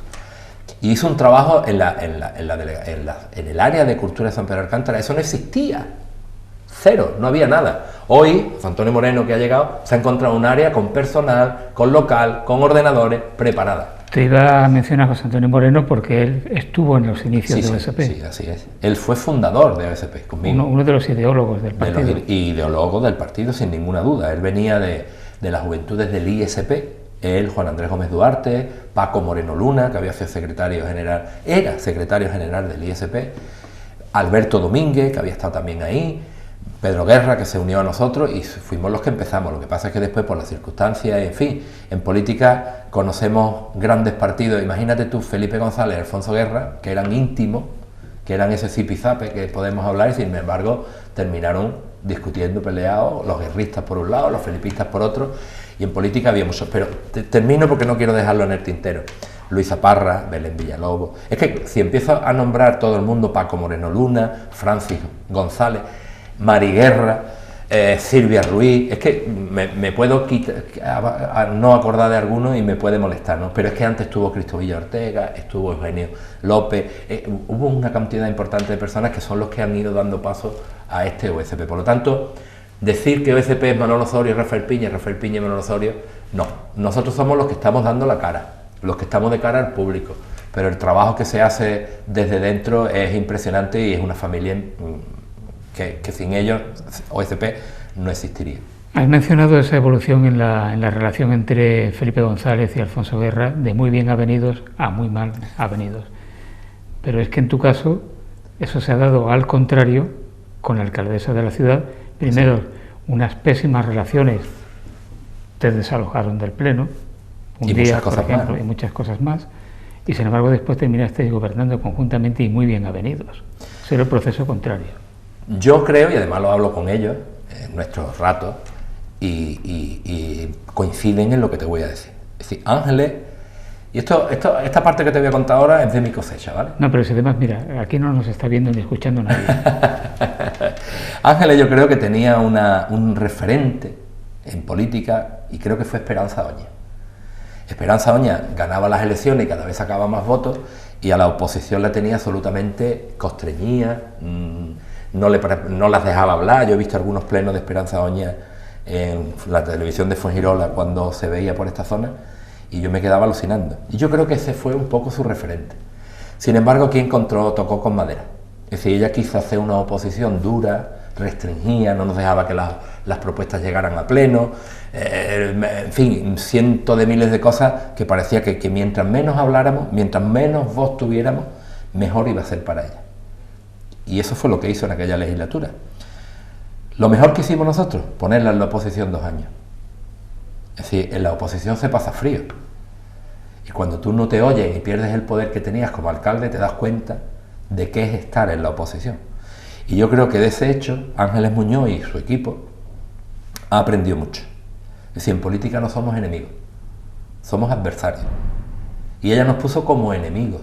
S2: Y hizo un trabajo en el área de cultura de San Pedro de Alcántara. Eso no existía, cero, no había nada. Hoy, José Antonio Moreno, que ha llegado, se ha encontrado un área con personal, con local, con ordenadores, preparada.
S1: Te iba a mencionar a José Antonio Moreno porque él estuvo en los inicios de OSP.
S2: Sí, así es. Él fue fundador de OSP conmigo.
S1: Uno de los ideólogos del partido.
S2: Ideólogos del partido, sin ninguna duda. Él venía de las juventudes del ISP. Él, Juan Andrés Gómez Duarte, Paco Moreno Luna, que había sido era secretario general del ISP, Alberto Domínguez, que había estado también ahí, Pedro Guerra, que se unió a nosotros, y fuimos los que empezamos. Lo que pasa es que después, por las circunstancias, en fin, en política conocemos grandes partidos. Imagínate tú, Felipe González y Alfonso Guerra, que eran íntimos, que eran ese zipizape que podemos hablar, y sin embargo terminaron discutiendo, peleados, los guerristas por un lado, los felipistas por otro. Y en política había muchos, pero termino porque no quiero dejarlo en el tintero. Luisa Parra, Belén Villalobos. Es que si empiezo a nombrar todo el mundo, Paco Moreno Luna, Francis González, Mari Guerra, Silvia Ruiz, es que me puedo no acordar de alguno y me puede molestar, ¿no? Pero es que antes estuvo Cristovilla Ortega, estuvo Eugenio López, hubo una cantidad importante de personas que son los que han ido dando paso a este OSP. Por lo tanto, decir que OSP es Manuel Osorio y Rafael Piña y Manuel Osorio, no. Nosotros somos los que estamos dando la cara, los que estamos de cara al público, pero el trabajo que se hace desde dentro es impresionante y es una familia que sin ellos OSP no existiría.
S1: Has mencionado esa evolución en la relación entre Felipe González y Alfonso Guerra, de muy bien avenidos a muy mal avenidos. Pero es que en tu caso eso se ha dado al contrario con la alcaldesa de la ciudad. Primero, unas pésimas relaciones, te desalojaron del pleno, un día, por ejemplo, más, y muchas cosas más, y sin embargo después terminaste gobernando conjuntamente y muy bien avenidos. Será el proceso contrario.
S2: Yo creo, y además lo hablo con ellos en nuestros ratos, y coinciden en lo que te voy a decir. Es decir, Ángeles, y esta parte que te voy a contar ahora es de mi cosecha, ¿vale?
S1: No, pero si además, mira, aquí no nos está viendo ni escuchando nadie.
S2: Ángeles yo creo que tenía un referente en política, y creo que fue Esperanza Oña. Esperanza Oña ganaba las elecciones y cada vez sacaba más votos, y a la oposición la tenía absolutamente constreñida, no las dejaba hablar. Yo he visto algunos plenos de Esperanza Oña en la televisión de Fuengirola cuando se veía por esta zona, y yo me quedaba alucinando. Y yo creo que ese fue un poco su referente. Sin embargo, aquí tocó con madera. Es decir, ella quiso hacer una oposición dura, restringía, no nos dejaba que las propuestas llegaran a pleno, en fin, cientos de miles de cosas que parecía que mientras menos habláramos, mientras menos voz tuviéramos, mejor iba a ser para ella. Y eso fue lo que hizo en aquella legislatura. Lo mejor que hicimos nosotros, ponerla en la oposición 2 años. Es decir, en la oposición se pasa frío. Y cuando tú no te oyes y pierdes el poder que tenías como alcalde, te das cuenta de qué es estar en la oposición. Y yo creo que de ese hecho, Ángeles Muñoz y su equipo ha aprendido mucho. Es decir, en política no somos enemigos, somos adversarios. Y ella nos puso como enemigos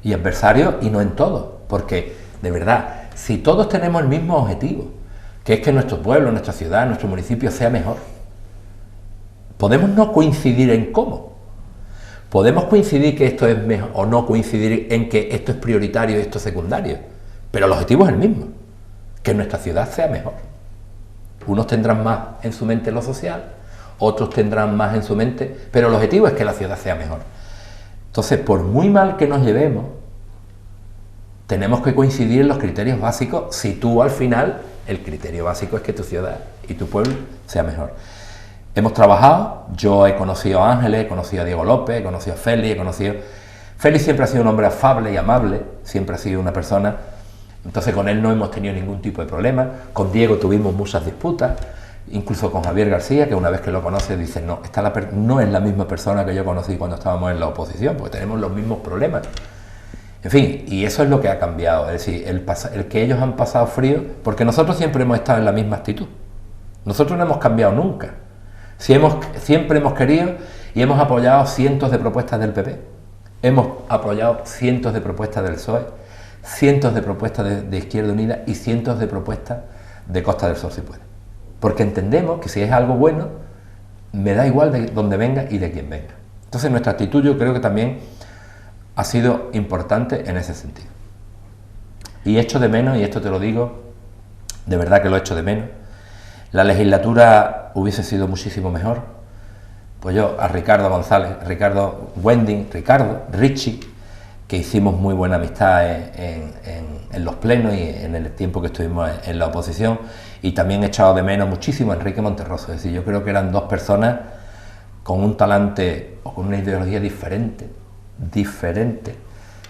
S2: y adversarios, y no en todo, porque de verdad, si todos tenemos el mismo objetivo, que es que nuestro pueblo, nuestra ciudad, nuestro municipio sea mejor, podemos no coincidir en cómo. Podemos coincidir que esto es mejor, o no coincidir en que esto es prioritario y esto es secundario, pero el objetivo es el mismo, que nuestra ciudad sea mejor. Unos tendrán más en su mente lo social, otros tendrán más en su mente, pero el objetivo es que la ciudad sea mejor. Entonces, por muy mal que nos llevemos, tenemos que coincidir en los criterios básicos si tú al final, el criterio básico es que tu ciudad y tu pueblo sea mejor. Hemos trabajado, yo he conocido a Ángeles, he conocido a Diego López, he conocido a Félix, he conocido... Félix siempre ha sido un hombre afable y amable, siempre ha sido una persona, entonces con él no hemos tenido ningún tipo de problema, con Diego tuvimos muchas disputas, incluso con Javier García, que una vez que lo conoces dice, no, no es la misma persona que yo conocí cuando estábamos en la oposición, porque tenemos los mismos problemas. En fin, y eso es lo que ha cambiado, es decir, el que ellos han pasado frío, porque nosotros siempre hemos estado en la misma actitud, nosotros no hemos cambiado nunca, siempre hemos querido y hemos apoyado cientos de propuestas del PP, hemos apoyado cientos de propuestas del PSOE, cientos de propuestas de Izquierda Unida y cientos de propuestas de Costa del Sol si puede. Porque entendemos que si es algo bueno, me da igual de dónde venga y de quién venga. Entonces nuestra actitud yo creo que también ha sido importante en ese sentido. Y echo de menos, y esto te lo digo, de verdad que lo echo de menos, la legislatura hubiese sido muchísimo mejor. Pues yo a Ricardo González, Ricardo, Richie, que hicimos muy buena amistad en los plenos y en el tiempo que estuvimos en la oposición, y también he echado de menos muchísimo a Enrique Monterroso. Es decir, yo creo que eran dos personas con un talante o con una ideología diferente,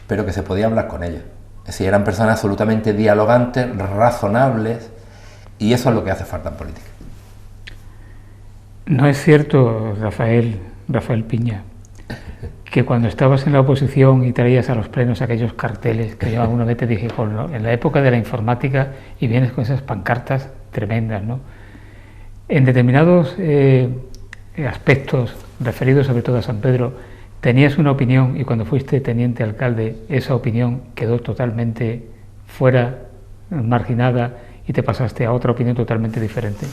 S2: pero que se podía hablar con ellos. Es decir, eran personas absolutamente dialogantes, razonables, y eso es lo que hace falta en política.
S1: No es cierto, Rafael Piña, que cuando estabas en la oposición y traías a los plenos aquellos carteles que yo alguna vez te dije, en la época de la informática, y vienes con esas pancartas tremendas, ¿no? En determinados aspectos referidos sobre todo a San Pedro, tenías una opinión y cuando fuiste teniente alcalde, esa opinión quedó totalmente fuera, marginada, y te pasaste a otra opinión totalmente diferente.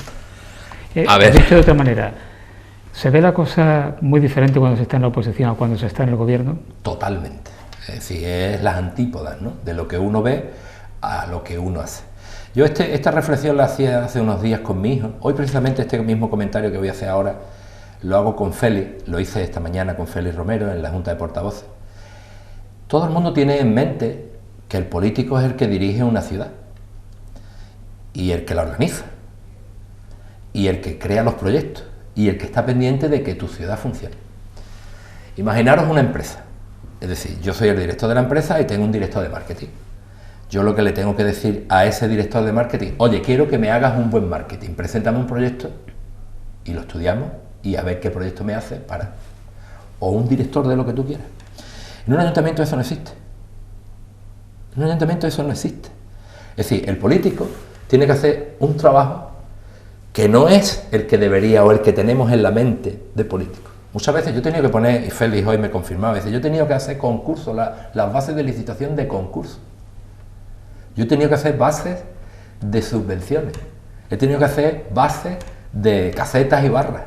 S2: A ver.
S1: Dicho de otra manera, ¿se ve la cosa muy diferente cuando se está en la oposición a cuando se está en el gobierno?
S2: Totalmente. Es decir, es las antípodas, ¿no?, de lo que uno ve a lo que uno hace. Yo esta reflexión la hacía hace unos días con mi hijo. Hoy precisamente este mismo comentario que voy a hacer ahora lo hago con Félix, lo hice esta mañana con Félix Romero en la Junta de Portavoces. Todo el mundo tiene en mente que el político es el que dirige una ciudad y el que la organiza y el que crea los proyectos y el que está pendiente de que tu ciudad funcione. Imaginaros una empresa, es decir, yo soy el director de la empresa y tengo un director de marketing. Yo lo que le tengo que decir a ese director de marketing, oye, quiero que me hagas un buen marketing, preséntame un proyecto y lo estudiamos y a ver qué proyecto me hace para... O un director de lo que tú quieras. En un ayuntamiento eso no existe. En un ayuntamiento eso no existe. Es decir, el político tiene que hacer un trabajo que no es el que debería o el que tenemos en la mente de político. Muchas veces yo he tenido que poner, y Félix hoy me confirmaba, dice, yo he tenido que hacer concursos, las bases de licitación de concursos. Yo he tenido que hacer bases de subvenciones. He tenido que hacer bases de casetas y barras.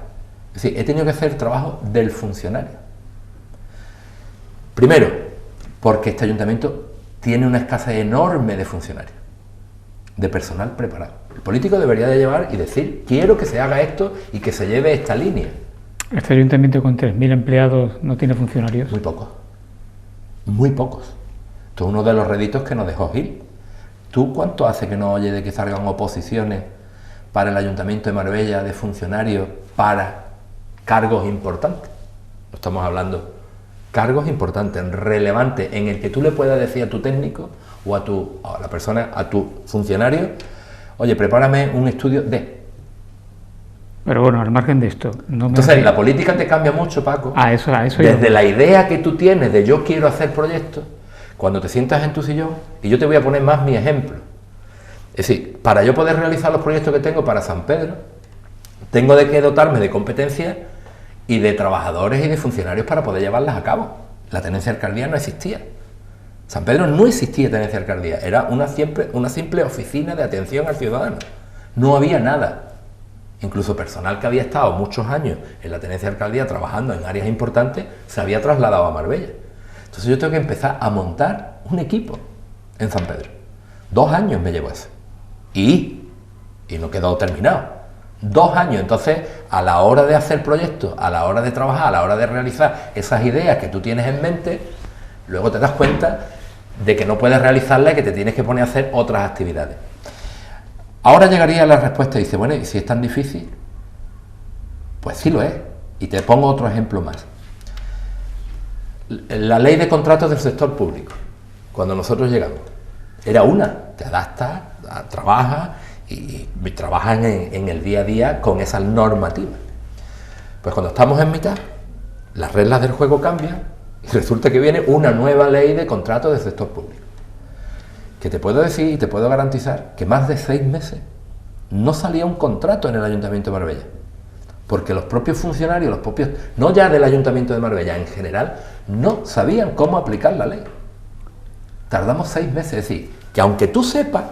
S2: Es decir, he tenido que hacer el trabajo del funcionario. Primero, porque este ayuntamiento tiene una escasez enorme de funcionarios, de personal preparado. El político debería de llevar y decir, quiero que se haga esto y que se lleve esta línea.
S1: ¿Este ayuntamiento con 3.000 empleados no tiene funcionarios?
S2: Muy pocos. Muy pocos. Esto es uno de los réditos que nos dejó Gil. ¿Tú cuánto hace que no oye de que salgan oposiciones para el Ayuntamiento de Marbella de funcionarios para cargos importantes? No estamos hablando cargos importantes, relevantes, en el que tú le puedas decir a tu técnico o a la persona, a tu funcionario, oye, prepárame un estudio de...
S1: Pero bueno, al margen de esto...
S2: Entonces, la política te cambia mucho, Paco.
S1: Eso
S2: desde la idea que tú tienes de yo quiero hacer proyectos, cuando te sientas en tu sillón, y yo te voy a poner más mi ejemplo. Es decir, para yo poder realizar los proyectos que tengo para San Pedro, tengo de que dotarme de competencias y de trabajadores y de funcionarios para poder llevarlas a cabo. La tenencia de alcaldía no existía. San Pedro no existía tenencia de alcaldía, era una simple oficina de atención al ciudadano. No había nada. Incluso personal que había estado muchos años en la tenencia de alcaldía trabajando en áreas importantes se había trasladado a Marbella. Entonces yo tengo que empezar a montar un equipo en San Pedro. 2 años me llevó eso. Y no quedó terminado. 2 años. Entonces, a la hora de hacer proyectos, a la hora de trabajar, a la hora de realizar esas ideas que tú tienes en mente, luego te das cuenta de que no puedes realizarlas y que te tienes que poner a hacer otras actividades. Ahora llegaría la respuesta y dice, bueno, ¿y si es tan difícil? Pues sí lo es. Y te pongo otro ejemplo más. La ley de contratos del sector público, cuando nosotros llegamos, era una, te adaptas, trabajas y trabajas en el día a día con esas normativas. Pues cuando estamos en mitad, las reglas del juego cambian y resulta que viene una nueva ley de contratos del sector público. Que te puedo decir y te puedo garantizar que más de 6 meses no salía un contrato en el Ayuntamiento de Marbella. Porque los propios funcionarios, los propios, no ya del Ayuntamiento de Marbella, en general, no sabían cómo aplicar la ley. Tardamos 6 meses, es decir, que aunque tú sepas,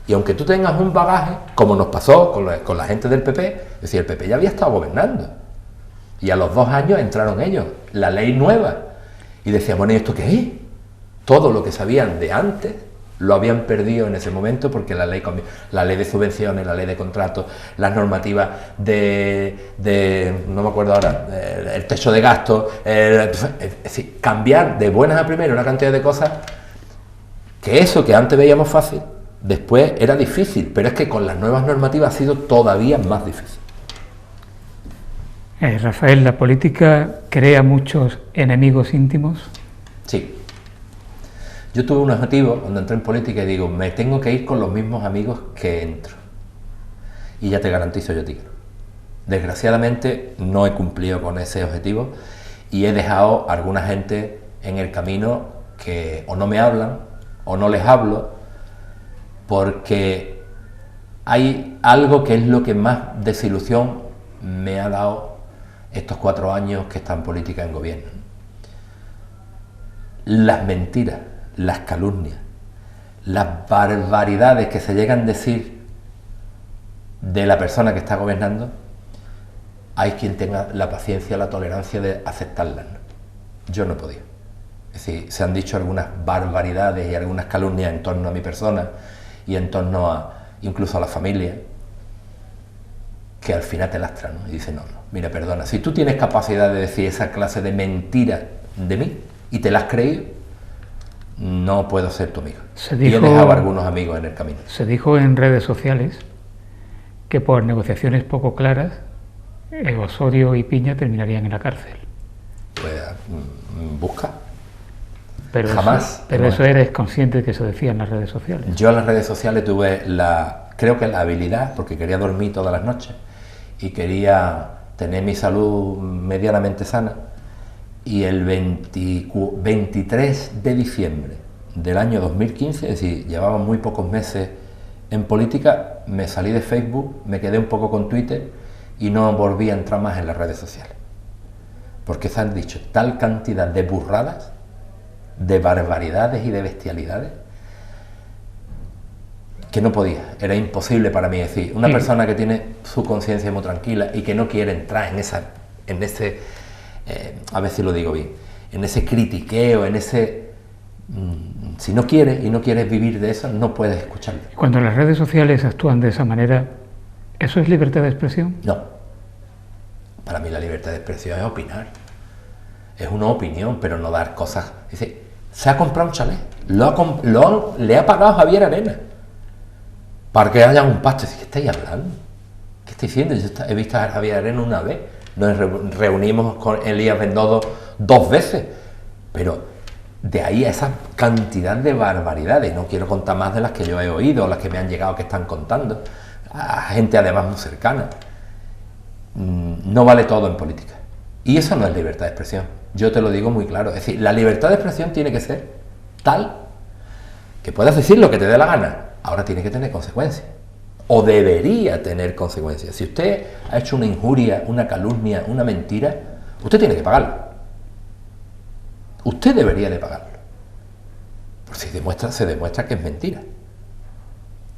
S2: y aunque tú tengas un bagaje, como nos pasó con la gente del PP, es decir, el PP ya había estado gobernando, y a los 2 años entraron ellos, la ley nueva, y decían, bueno, ¿y esto qué es? Todo lo que sabían de antes, lo habían perdido en ese momento porque la ley cambió. La ley de subvenciones, la ley de contratos, las normativas no me acuerdo ahora, el techo de gasto, es decir, cambiar de buenas a primeras una cantidad de cosas que eso que antes veíamos fácil, después era difícil, pero es que con las nuevas normativas ha sido todavía más difícil.
S1: Rafael, ¿la política crea muchos enemigos íntimos?
S2: Sí. Yo tuve un objetivo cuando entré en política y digo, me tengo que ir con los mismos amigos que entro. Y ya te garantizo yo, tío. Desgraciadamente no he cumplido con ese objetivo y he dejado a alguna gente en el camino que o no me hablan o no les hablo porque hay algo que es lo que más desilusión me ha dado estos 4 años que está en política en gobierno. Las mentiras, las calumnias, las barbaridades que se llegan a decir de la persona que está gobernando, hay quien tenga la paciencia, la tolerancia de aceptarlas. Yo no he podido. Es decir, se han dicho algunas barbaridades y algunas calumnias en torno a mi persona y en torno a incluso a la familia, que al final te lastran, ¿no? Y dicen, no, mira, perdona, si tú tienes capacidad de decir esa clase de mentiras de mí y te las has creído, no puedo ser tu amigo. Y he dejado a algunos amigos en el camino.
S1: Se dijo en redes sociales que por negociaciones poco claras Osorio y Piña terminarían en la cárcel.
S2: Pues busca.
S1: Pero
S2: jamás.
S1: Pero eso eres consciente de que se decía en las redes sociales.
S2: Yo en las redes sociales tuve creo que la habilidad, porque quería dormir todas las noches y quería tener mi salud medianamente sana. Y el 23 de diciembre del año 2015, es decir, llevaba muy pocos meses en política, me salí de Facebook, me quedé un poco con Twitter y no volví a entrar más en las redes sociales. Porque se han dicho tal cantidad de burradas, de barbaridades y de bestialidades, que no podía, era imposible para mí. Decir, una persona que tiene su conciencia muy tranquila y que no quiere entrar en ese a ver si lo digo bien, en ese critiqueo, en ese... si no quieres y no quieres vivir de eso, no puedes escucharlo.
S1: Cuando las redes sociales actúan de esa manera, ¿eso es libertad de expresión?
S2: No. Para mí la libertad de expresión es opinar. Es una opinión, pero no dar cosas. Dice, se ha comprado un chalet, le ha pagado Javier Arena para que haya un pasto. ¿Qué estáis hablando? ¿Qué estáis diciendo? Yo he visto a Javier Arena una vez. Nos reunimos con Elías Bendodo 2 veces, pero de ahí a esa cantidad de barbaridades, no quiero contar más de las que yo he oído, o las que me han llegado, que están contando, a gente además muy cercana. No vale todo en política, y eso no es libertad de expresión, yo te lo digo muy claro. Es decir, la libertad de expresión tiene que ser tal que puedas decir lo que te dé la gana, ahora tiene que tener consecuencias. O debería tener consecuencias. Si usted ha hecho una injuria, una calumnia, una mentira, usted tiene que pagarlo. Usted debería de pagarlo. Porque se demuestra que es mentira.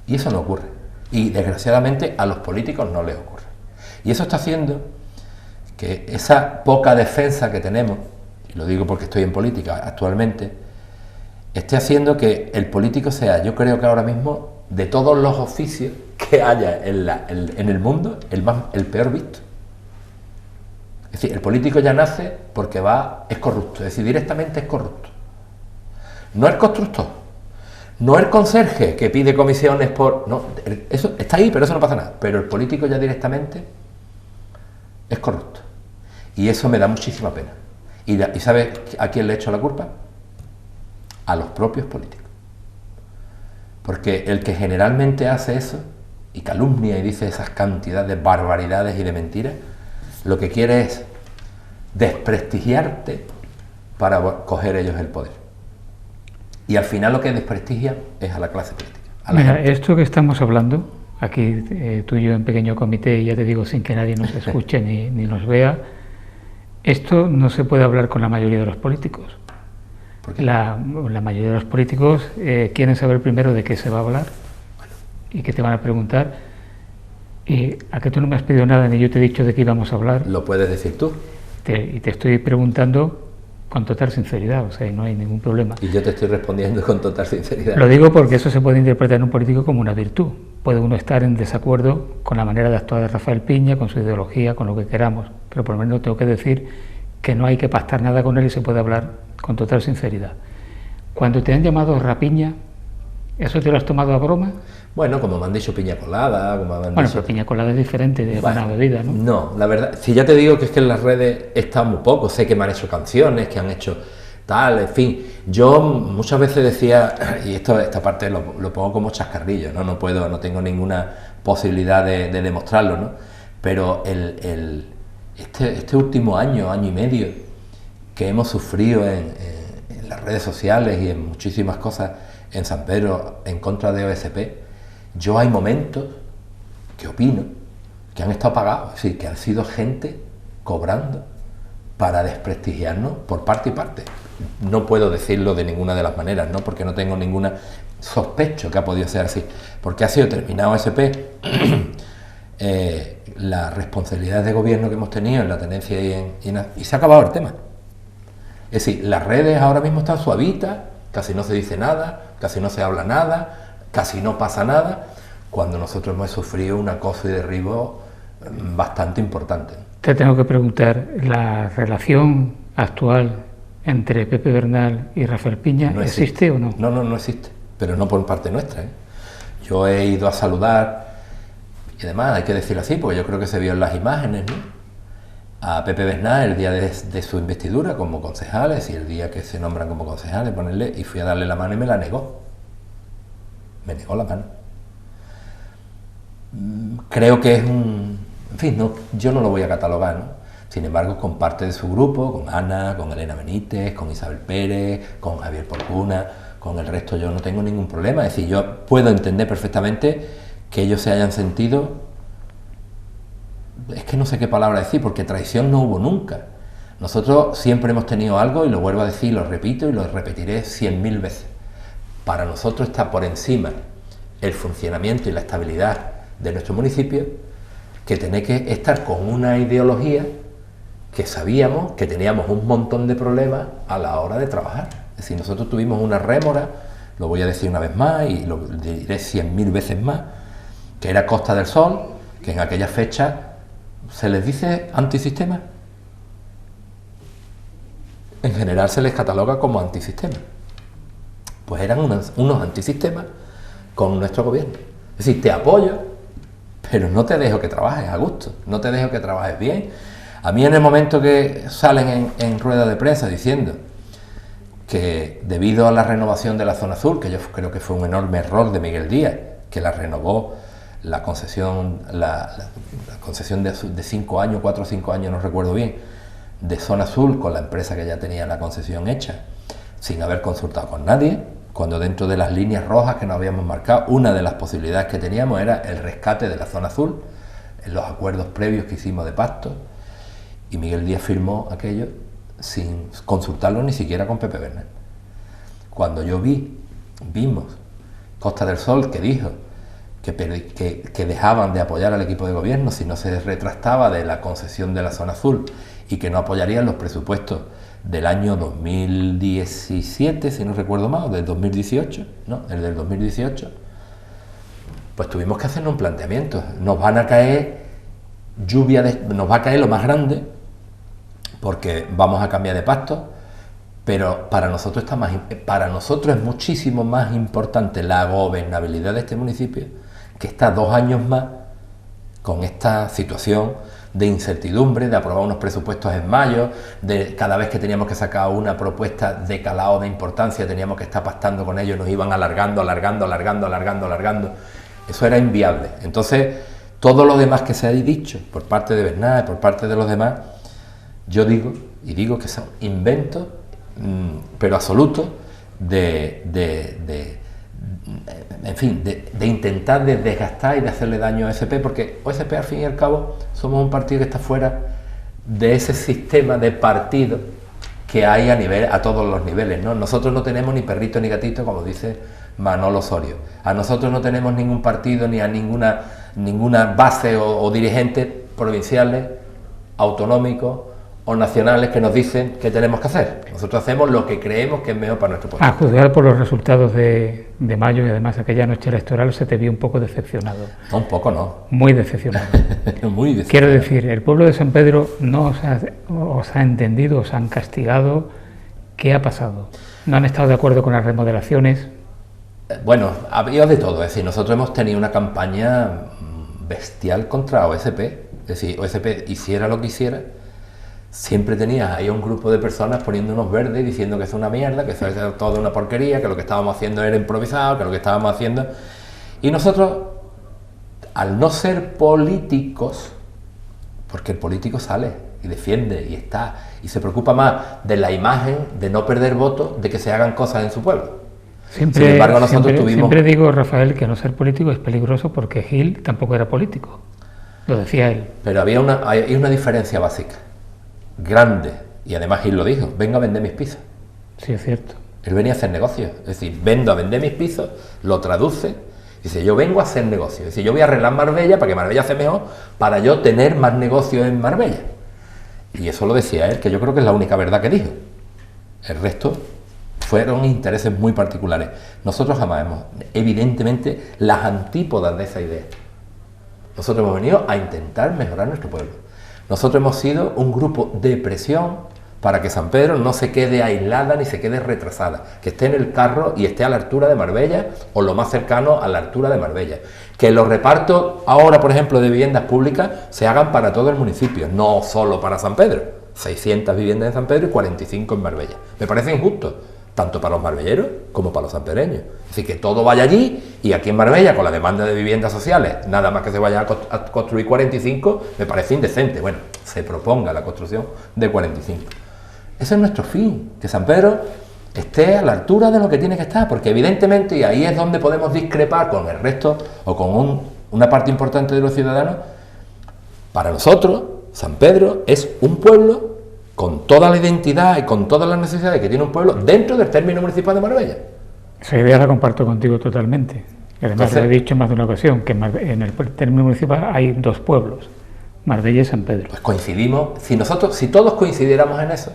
S2: Y eso no ocurre. Y desgraciadamente a los políticos no les ocurre. Y eso está haciendo que esa poca defensa que tenemos, y lo digo porque estoy en política actualmente, esté haciendo que el político sea, yo creo que ahora mismo, de todos los oficios que haya en el mundo el peor visto. Es decir, el político ya nace porque es corrupto, es decir, directamente es corrupto. No el constructor, no el conserje que pide comisiones por... No, eso está ahí, pero eso no pasa nada. Pero el político ya directamente es corrupto. Y eso me da muchísima pena. ¿Y sabes a quién le echo la culpa? A los propios políticos. Porque el que generalmente hace eso, y calumnia y dice esas cantidades de barbaridades y de mentiras, lo que quiere es desprestigiarte para coger ellos el poder. Y al final lo que desprestigian es a la clase política.
S1: Mira, esto que estamos hablando, aquí tú y yo en pequeño comité, y ya te digo sin que nadie nos escuche ni nos vea, esto no se puede hablar con la mayoría de los políticos.
S2: ¿Por qué?
S1: La mayoría de los políticos quieren saber primero de qué se va a hablar y qué te van a preguntar. Y a que tú no me has pedido nada ni yo te he dicho de qué íbamos a hablar.
S2: Lo puedes decir tú.
S1: Y te estoy preguntando con total sinceridad, o sea, no hay ningún problema.
S2: Y yo te estoy respondiendo con total sinceridad.
S1: Lo digo porque eso se puede interpretar en un político como una virtud. Puede uno estar en desacuerdo con la manera de actuar de Rafael Piña, con su ideología, con lo que queramos, pero por lo menos tengo que decir que no hay que pactar nada con él y se puede hablar con total sinceridad. Cuando te han llamado rapiña, ¿eso te lo has tomado a broma?
S2: Bueno, como me han dicho piña colada, como me han
S1: Bueno,
S2: dicho...
S1: pero piña colada es diferente de una bebida, ¿no?
S2: No, la verdad, si ya te digo que es que en las redes he estado muy poco, sé que me han hecho canciones, que han hecho tal, en fin. Yo muchas veces decía, y esta parte lo pongo como chascarrillo, ¿no? No tengo ninguna posibilidad de demostrarlo, ¿no? Pero este último año y medio que hemos sufrido en las redes sociales y en muchísimas cosas en San Pedro en contra de OSP, yo hay momentos que opino que han estado pagados, es decir, que han sido gente cobrando para desprestigiarnos por parte y parte. No puedo decirlo de ninguna de las maneras, ¿no? Porque no tengo ninguna sospecho que ha podido ser así, porque ha sido terminado OSP, las responsabilidades de gobierno que hemos tenido en la tenencia y se ha acabado el tema. Es decir, las redes ahora mismo están suavitas, casi no se dice nada, casi no se habla nada, casi no pasa nada, cuando nosotros hemos sufrido un acoso y derribo bastante importante.
S1: Te tengo que preguntar, ¿la relación actual entre Pepe Bernal y Rafael Piña existe o no?
S2: No existe, pero no por parte nuestra, ¿eh? Yo he ido a saludar, y además hay que decirlo así, porque yo creo que se vio en las imágenes, ¿no? A Pepe Bernal el día de su investidura como concejales y el día que se nombran como concejales, ponerle, y fui a darle la mano y me la negó. Me negó la mano. Creo que es en fin, yo no lo voy a catalogar, ¿no? Sin embargo, con parte de su grupo, con Ana, con Elena Benítez, con Isabel Pérez, con Javier Porcuna, con el resto yo no tengo ningún problema. Es decir, yo puedo entender perfectamente que ellos se hayan sentido, es que no sé qué palabra decir, porque traición no hubo nunca. Nosotros siempre hemos tenido algo, y lo vuelvo a decir, lo repito y lo repetiré 100.000 veces. Para nosotros está por encima el funcionamiento y la estabilidad de nuestro municipio, que tener que estar con una ideología que sabíamos que teníamos un montón de problemas a la hora de trabajar. Es decir, nosotros tuvimos una rémora, lo voy a decir una vez más y lo diré 100.000 veces más, que era Costa del Sol, que en aquella fecha se les dice antisistema. En general se les cataloga como antisistema. Pues eran unos antisistemas con nuestro gobierno. Es decir, te apoyo, pero no te dejo que trabajes a gusto, no te dejo que trabajes bien. A mí en el momento que salen en rueda de prensa diciendo que debido a la renovación de la zona azul, que yo creo que fue un enorme error de Miguel Díaz, que la renovó la concesión de 5 años, 4 o 5 años, no recuerdo bien, de zona azul con la empresa que ya tenía la concesión hecha, sin haber consultado con nadie, cuando dentro de las líneas rojas que nos habíamos marcado, una de las posibilidades que teníamos era el rescate de la zona azul, en los acuerdos previos que hicimos de pacto, y Miguel Díaz firmó aquello sin consultarlo ni siquiera con Pepe Bernal. Cuando vimos Costa del Sol, que dijo que dejaban de apoyar al equipo de gobierno si no se retractaba de la concesión de la zona azul y que no apoyarían los presupuestos del año 2017, si no recuerdo mal, o del 2018, no, el del 2018, pues tuvimos que hacernos un planteamiento. Nos van a caer nos va a caer lo más grande, porque vamos a cambiar de pacto, pero para nosotros es muchísimo más importante la gobernabilidad de este municipio, que está 2 años más con esta situación de incertidumbre, de aprobar unos presupuestos en mayo, de cada vez que teníamos que sacar una propuesta de calado de importancia, teníamos que estar pactando con ellos, nos iban alargando. Eso era inviable. Entonces, todo lo demás que se ha dicho por parte de Bernat y por parte de los demás, yo digo que son inventos, pero absolutos, de intentar desgastar y de hacerle daño a OSP, porque OSP al fin y al cabo somos un partido que está fuera de ese sistema de partido que hay a todos los niveles, ¿no? Nosotros no tenemos ni perrito ni gatito, como dice Manolo Osorio. A nosotros no tenemos ningún partido ni a ninguna base o dirigentes provinciales, autonómicos o nacionales que nos dicen qué tenemos que hacer.Nosotros hacemos lo que creemos que es mejor para nuestro pueblo.
S1: A juzgar por los resultados de mayo y además aquella noche electoral, se te vio un poco decepcionado.
S2: No, un poco no.
S1: Muy decepcionado.
S2: Muy decepcionado.
S1: Quiero decir, el pueblo de San Pedro no os ha entendido, os han castigado. ¿Qué ha pasado? ¿No han estado de acuerdo con las remodelaciones?
S2: Bueno, había de todo. Es decir, nosotros hemos tenido una campaña bestial contra OSP. Es decir, OSP hiciera lo que hiciera, siempre tenías ahí un grupo de personas poniéndonos verdes, diciendo que es una mierda, que eso es toda una porquería, que lo que estábamos haciendo era improvisado, que lo que estábamos haciendo... Y nosotros, al no ser políticos, porque el político sale y defiende y está, y se preocupa más de la imagen, de no perder votos, de que se hagan cosas en su pueblo. Sin embargo, nosotros
S1: siempre digo, Rafael, que no ser político es peligroso, porque Gil tampoco era político, lo decía él.
S2: Pero hay una diferencia básica, grande, y además Gil lo dijo: vengo a vender mis pisos.
S1: Sí, es cierto.
S2: Él venía a hacer negocios, es decir, vendo a vender mis pisos, lo traduce, dice: yo vengo a hacer negocios, es decir, yo voy a arreglar Marbella para que Marbella sea mejor, para yo tener más negocios en Marbella. Y eso lo decía él, que yo creo que es la única verdad que dijo. El resto fueron intereses muy particulares. Nosotros jamás hemos, evidentemente, las antípodas de esa idea. Nosotros hemos venido a intentar mejorar nuestro pueblo. Nosotros hemos sido un grupo de presión para que San Pedro no se quede aislada ni se quede retrasada, que esté en el carro y esté a la altura de Marbella o lo más cercano a la altura de Marbella. Que los repartos ahora, por ejemplo, de viviendas públicas se hagan para todo el municipio, no solo para San Pedro. 600 viviendas en San Pedro y 45 en Marbella. Me parece injusto, tanto para los marbelleros como para los sanpereños. Es decir, que todo vaya allí, y aquí en Marbella, con la demanda de viviendas sociales, nada más que se vaya a construir 45, me parece indecente. Bueno, se proponga la construcción de 45. Ese es nuestro fin, que San Pedro esté a la altura de lo que tiene que estar, porque evidentemente, y ahí es donde podemos discrepar con el resto o con una parte importante de los ciudadanos, para nosotros San Pedro es un pueblo con toda la identidad y con todas las necesidades que tiene un pueblo dentro del término municipal de Marbella.
S1: Esa idea la comparto contigo totalmente. Y además, lo he dicho en más de una ocasión, que en el término municipal hay 2 pueblos, Marbella y San Pedro.
S2: Pues coincidimos, si todos coincidiéramos en eso,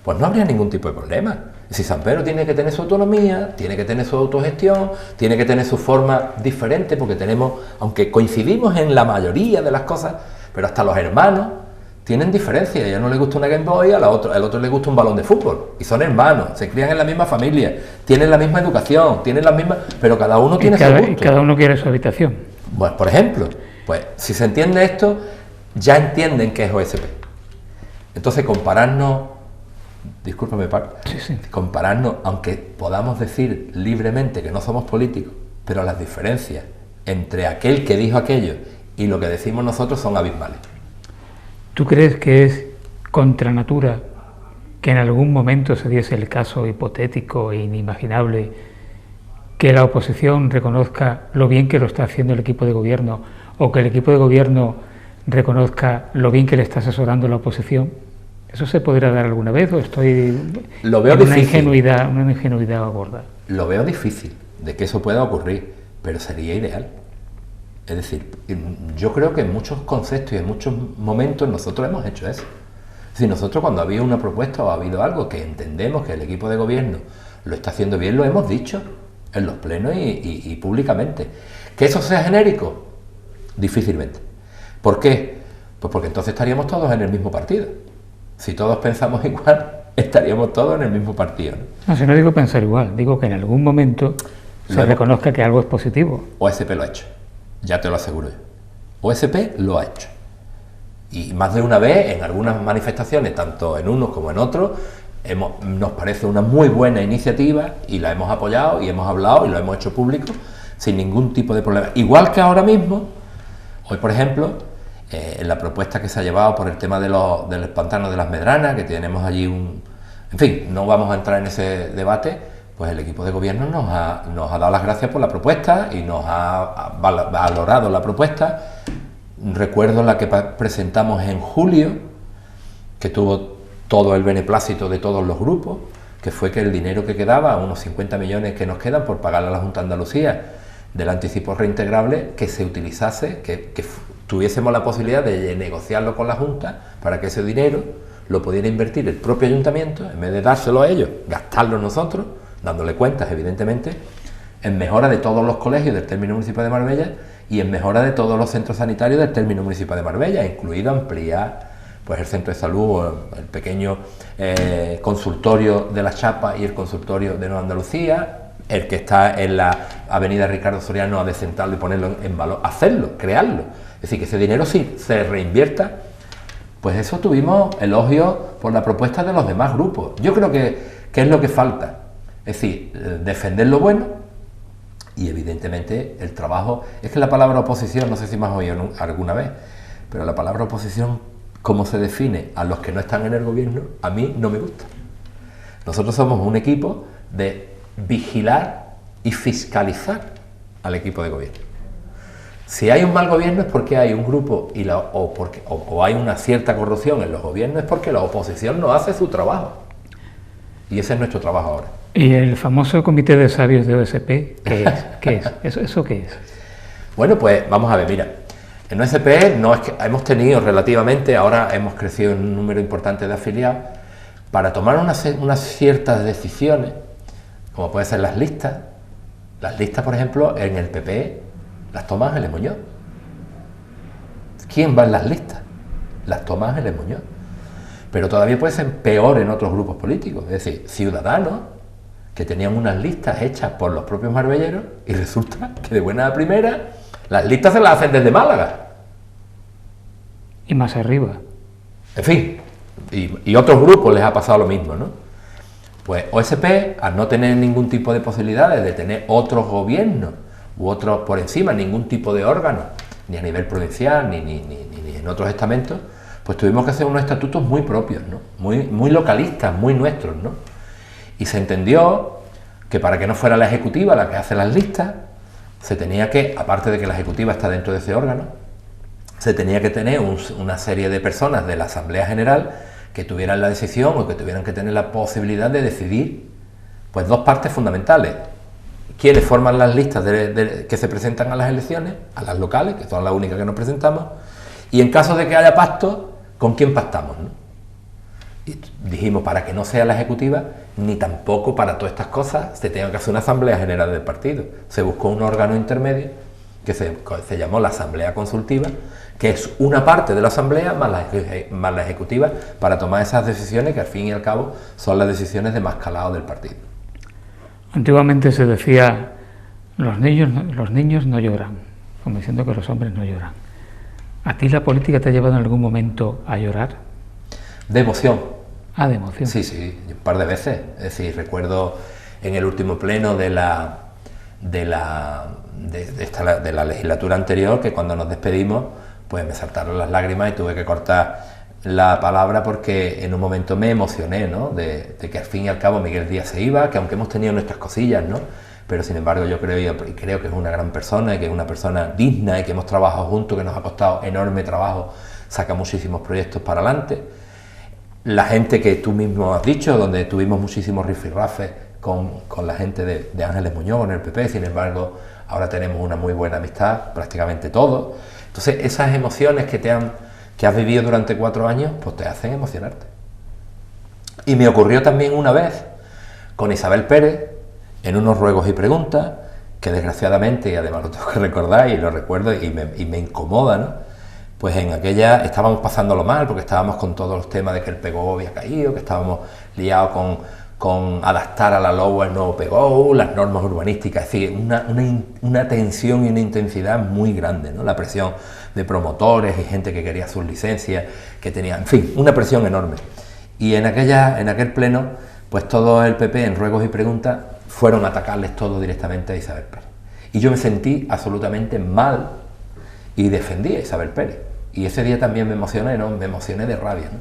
S2: pues no habría ningún tipo de problema. Si San Pedro tiene que tener su autonomía, tiene que tener su autogestión, tiene que tener su forma diferente, porque tenemos, aunque coincidimos en la mayoría de las cosas, pero hasta los hermanos tienen diferencias. A ella no le gusta una Game Boy, al otro le gusta un balón de fútbol, y son hermanos, se crían en la misma familia, tienen la misma educación, tienen las mismas, pero cada uno tiene su gusto.
S1: Y cada uno quiere su habitación.
S2: Pues, por ejemplo, pues si se entiende esto, ya entienden qué es OSP. Entonces, compararnos, discúlpame, Paco,
S1: sí.
S2: Compararnos, aunque podamos decir libremente que no somos políticos, pero las diferencias entre aquel que dijo aquello y lo que decimos nosotros son abismales.
S1: ¿Tú crees que es contra natura que en algún momento se diese el caso hipotético e inimaginable que la oposición reconozca lo bien que lo está haciendo el equipo de gobierno, o que el equipo de gobierno reconozca lo bien que le está asesorando la oposición? ¿Eso se podrá dar alguna vez, o estoy
S2: lo veo
S1: en
S2: difícil.
S1: una ingenuidad gorda?
S2: Lo veo difícil de que eso pueda ocurrir, pero sería ideal. Es decir, yo creo que en muchos conceptos y en muchos momentos nosotros hemos hecho eso. Es decir, nosotros cuando ha habido una propuesta o ha habido algo que entendemos que el equipo de gobierno lo está haciendo bien, lo hemos dicho. en los plenos y públicamente. ¿Que eso sea genérico? Difícilmente. ¿Por qué? Pues porque entonces estaríamos todos en el mismo partido. Si todos pensamos igual, estaríamos todos en el mismo partido, ¿no?
S1: No, si no digo pensar igual, digo que en algún momento se reconozca que algo es positivo.
S2: OSP lo ha hecho, ya te lo aseguro yo. OSP lo ha hecho. Y más de una vez, en algunas manifestaciones, tanto en unos como en otros, nos parece una muy buena iniciativa y la hemos apoyado y hemos hablado y lo hemos hecho público sin ningún tipo de problema. Igual que ahora mismo, hoy por ejemplo, en la propuesta que se ha llevado por el tema del pantano de las Medranas, que tenemos allí En fin, no vamos a entrar en ese debate, pues el equipo de gobierno nos ha dado las gracias por la propuesta y nos ha valorado la propuesta. Recuerdo la que presentamos en julio, que tuvo todo el beneplácito de todos los grupos, que fue que el dinero que quedaba, unos 50 millones que nos quedan por pagarle a la Junta de Andalucía del anticipo reintegrable, que se utilizase, que tuviésemos la posibilidad de negociarlo con la Junta para que ese dinero lo pudiera invertir el propio ayuntamiento, en vez de dárselo a ellos, gastarlo nosotros, dándole cuentas evidentemente, en mejora de todos los colegios del término municipal de Marbella y en mejora de todos los centros sanitarios del término municipal de Marbella, incluido ampliar pues el centro de salud, el pequeño consultorio de La Chapa y el consultorio de Nueva Andalucía, el que está en la avenida Ricardo Soriano, a decentrarlo y ponerlo en valor, hacerlo, crearlo. Es decir, que ese dinero sí se reinvierta. Pues eso tuvimos elogios por la propuesta de los demás grupos. Yo creo que es lo que falta. Es decir, defender lo bueno y evidentemente el trabajo. Es que la palabra oposición, no sé si me has oído alguna vez, pero la palabra oposición, como se define a los que no están en el gobierno, a mí no me gusta. Nosotros somos un equipo de vigilar y fiscalizar al equipo de gobierno. Si hay un mal gobierno es porque hay un grupo o hay una cierta corrupción en los gobiernos, es porque la oposición no hace su trabajo. Y ese es nuestro trabajo ahora.
S1: ¿Y el famoso comité de sabios de OSP, qué es? ¿Qué es? ¿Eso qué es?
S2: Bueno, pues vamos a ver, mira. En OSP no es que hemos tenido relativamente, ahora hemos crecido en un número importante de afiliados, para tomar unas ciertas decisiones, como pueden ser las listas. Las listas, por ejemplo, en el PP las toma Ángeles Muñoz. ¿Quién va en las listas? Las toma Ángeles Muñoz. Pero todavía puede ser peor en otros grupos políticos, es decir, Ciudadanos, que tenían unas listas hechas por los propios marbelleros y resulta que de buena a primera las listas se las hacen desde Málaga.
S1: Y más arriba.
S2: En fin, y otros grupos les ha pasado lo mismo, ¿no? Pues OSP, al no tener ningún tipo de posibilidades de tener otros gobiernos u otros por encima, ningún tipo de órgano, ni a nivel provincial, ni en otros estamentos, pues tuvimos que hacer unos estatutos muy propios, ¿no? Muy localistas, muy nuestros, ¿no? Y se entendió que para que no fuera la ejecutiva la que hace las listas, se tenía que, aparte de que la ejecutiva está dentro de ese órgano, se tenía que tener una serie de personas de la Asamblea General que tuvieran la decisión o que tuvieran que tener la posibilidad de decidir pues dos partes fundamentales. ¿Quiénes forman las listas que se presentan a las elecciones, a las locales, que son las únicas que nos presentamos? Y en caso de que haya pacto, ¿con quién pactamos, no? Y dijimos, para que no sea la ejecutiva, ni tampoco para todas estas cosas, se tenga que hacer una asamblea general del partido. Se buscó un órgano intermedio que se llamó la Asamblea Consultiva, que es una parte de la asamblea más la ejecutiva para tomar esas decisiones que al fin y al cabo son las decisiones de más calado del partido.
S1: Antiguamente se decía, los niños no lloran, como diciendo que los hombres no lloran. ¿A ti la política te ha llevado en algún momento a llorar?
S2: De emoción.
S1: Ah, de emoción.
S2: Sí, un par de veces. Es decir, recuerdo en el último pleno de la legislatura anterior, que cuando nos despedimos, pues me saltaron las lágrimas y tuve que cortar la palabra porque en un momento me emocioné, ¿no? De que al fin y al cabo Miguel Díaz se iba, que aunque hemos tenido nuestras cosillas, ¿no? Pero sin embargo yo creo que es una gran persona y que es una persona digna y que hemos trabajado juntos, que nos ha costado enorme trabajo, saca muchísimos proyectos para adelante. La gente que tú mismo has dicho, donde tuvimos muchísimos rifirrafes con la gente de Ángeles Muñoz, con el PP, sin embargo ahora tenemos una muy buena amistad, prácticamente todos. Entonces esas emociones que has vivido durante 4 años, pues te hacen emocionarte. Y me ocurrió también una vez con Isabel Pérez, en unos ruegos y preguntas, que desgraciadamente, y además lo tengo que recordar y lo recuerdo y me incomoda, ¿no? Pues en aquella estábamos pasándolo mal, porque estábamos con todos los temas de que el PGO había caído, que estábamos liados con adaptar a la LOA el nuevo PGO, las normas urbanísticas, es decir, una tensión y una intensidad muy grande, ¿no? La presión de promotores y gente que quería sus licencias, que tenía, en fin, una presión enorme. Y en aquel pleno, pues todo el PP en ruegos y preguntas fueron a atacarles todo directamente a Isabel Pérez. Y yo me sentí absolutamente mal y defendí a Isabel Pérez. Y ese día también me emocioné, ¿no? Me emocioné de rabia, ¿no?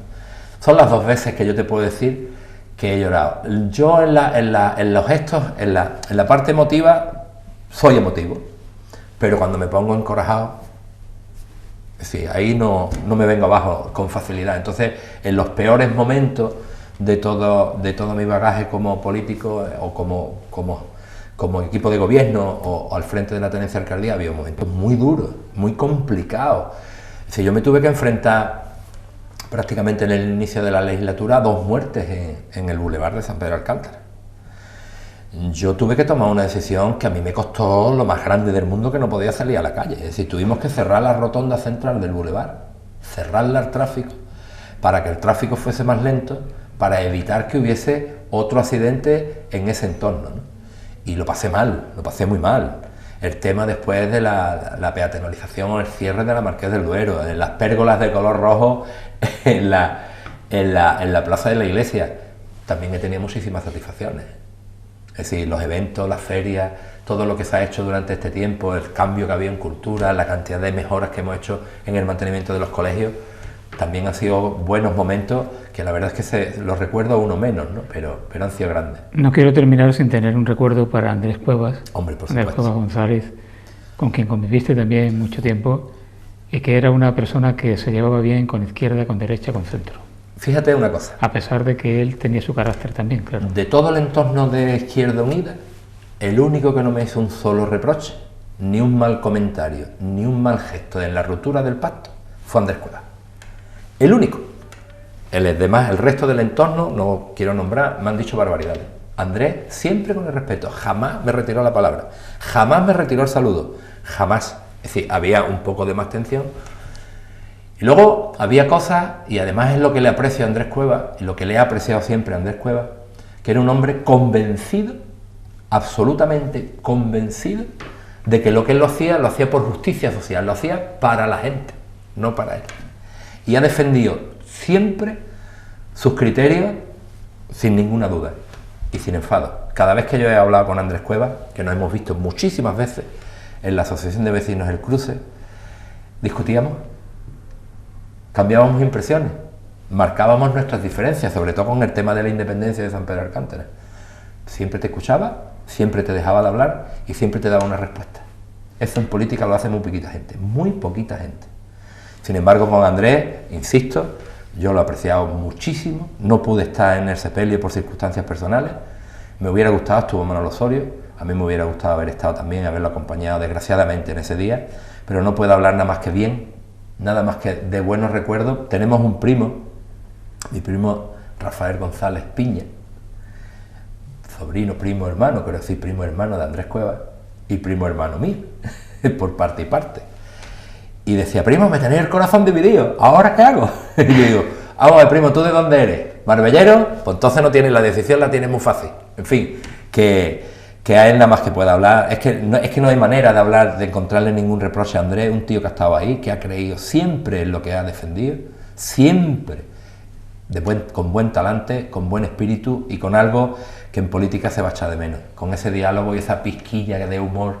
S2: Son las 2 veces que yo te puedo decir que he llorado. Yo en los gestos, en la parte emotiva, soy emotivo, pero cuando me pongo encorajado, es decir, ahí no me vengo abajo con facilidad. Entonces, en los peores momentos de todo mi bagaje como político o como equipo de gobierno o al frente de la tenencia de alcaldía, había momentos muy duros, muy complicados. Es decir, yo me tuve que enfrentar prácticamente en el inicio de la legislatura a 2 muertes en el Boulevard de San Pedro Alcántara. Yo tuve que tomar una decisión que a mí me costó lo más grande del mundo, que no podía salir a la calle. Es decir, tuvimos que cerrar la rotonda central del Boulevard, cerrarla al tráfico, para que el tráfico fuese más lento, para evitar que hubiese otro accidente en ese entorno, ¿no? Y lo pasé mal, lo pasé muy mal. El tema después de la peatonalización o el cierre de la Marqués del Duero, en las pérgolas de color rojo en la plaza de la iglesia, también he tenido muchísimas satisfacciones. Es decir, los eventos, las ferias, todo lo que se ha hecho durante este tiempo, el cambio que había en cultura, la cantidad de mejoras que hemos hecho en el mantenimiento de los colegios, también han sido buenos momentos que la verdad es que los recuerdo a uno menos, ¿no? Pero han sido grandes.
S1: No quiero terminar sin tener un recuerdo para Andrés Cuevas.
S2: Hombre, por
S1: Andrés
S2: supuesto.
S1: Cuevas González, con quien conviviste también mucho tiempo, y que era una persona que se llevaba bien con izquierda, con derecha, con centro.
S2: Fíjate una cosa.
S1: A pesar de que él tenía su carácter también, claro.
S2: De todo el entorno de Izquierda Unida, el único que no me hizo un solo reproche, ni un mal comentario, ni un mal gesto en la ruptura del pacto, fue Andrés Cuevas. El único. El demás, el resto del entorno, no quiero nombrar, me han dicho barbaridades. Andrés, siempre con el respeto, jamás me retiró la palabra, jamás me retiró el saludo, jamás. Es decir, había un poco de más tensión. Y luego había cosas, y además es lo que le aprecio a Andrés Cuevas, y lo que le he apreciado siempre a Andrés Cuevas, que era un hombre convencido, absolutamente convencido, de que lo que él lo hacía por justicia social, lo hacía para la gente, no para él. Y ha defendido siempre sus criterios sin ninguna duda y sin enfado. Cada vez que yo he hablado con Andrés Cuevas, que nos hemos visto muchísimas veces en la Asociación de Vecinos El Cruce, discutíamos, cambiábamos impresiones, marcábamos nuestras diferencias, sobre todo con el tema de la independencia de San Pedro Alcántara. Siempre te escuchaba, siempre te dejaba de hablar y siempre te daba una respuesta. Eso en política lo hace muy poquita gente, muy poquita gente. Sin embargo, con Andrés, insisto, yo lo he apreciado muchísimo, no pude estar en el sepelio por circunstancias personales, me hubiera gustado, estuvo Manuel Osorio, a mí me hubiera gustado haber estado también, haberlo acompañado desgraciadamente en ese día, pero no puedo hablar nada más que bien, nada más que de buenos recuerdos. Tenemos un primo, mi primo Rafael González Piña, sobrino, primo hermano, quiero decir primo hermano de Andrés Cuevas y primo hermano mío, por parte y parte. Y decía, primo, me tenéis el corazón dividido, ¿ahora qué hago? Y yo digo, vamos a ver, primo, ¿tú de dónde eres? ¿Marbellero? Pues entonces no tienes la decisión, la tienes muy fácil. En fin, que a él nada más que pueda hablar, es que no hay manera de hablar, de encontrarle ningún reproche a Andrés, un tío que ha estado ahí, que ha creído siempre en lo que ha defendido, siempre, con buen talante, con buen espíritu y con algo que en política se va a echar de menos, con ese diálogo y esa pizquilla de humor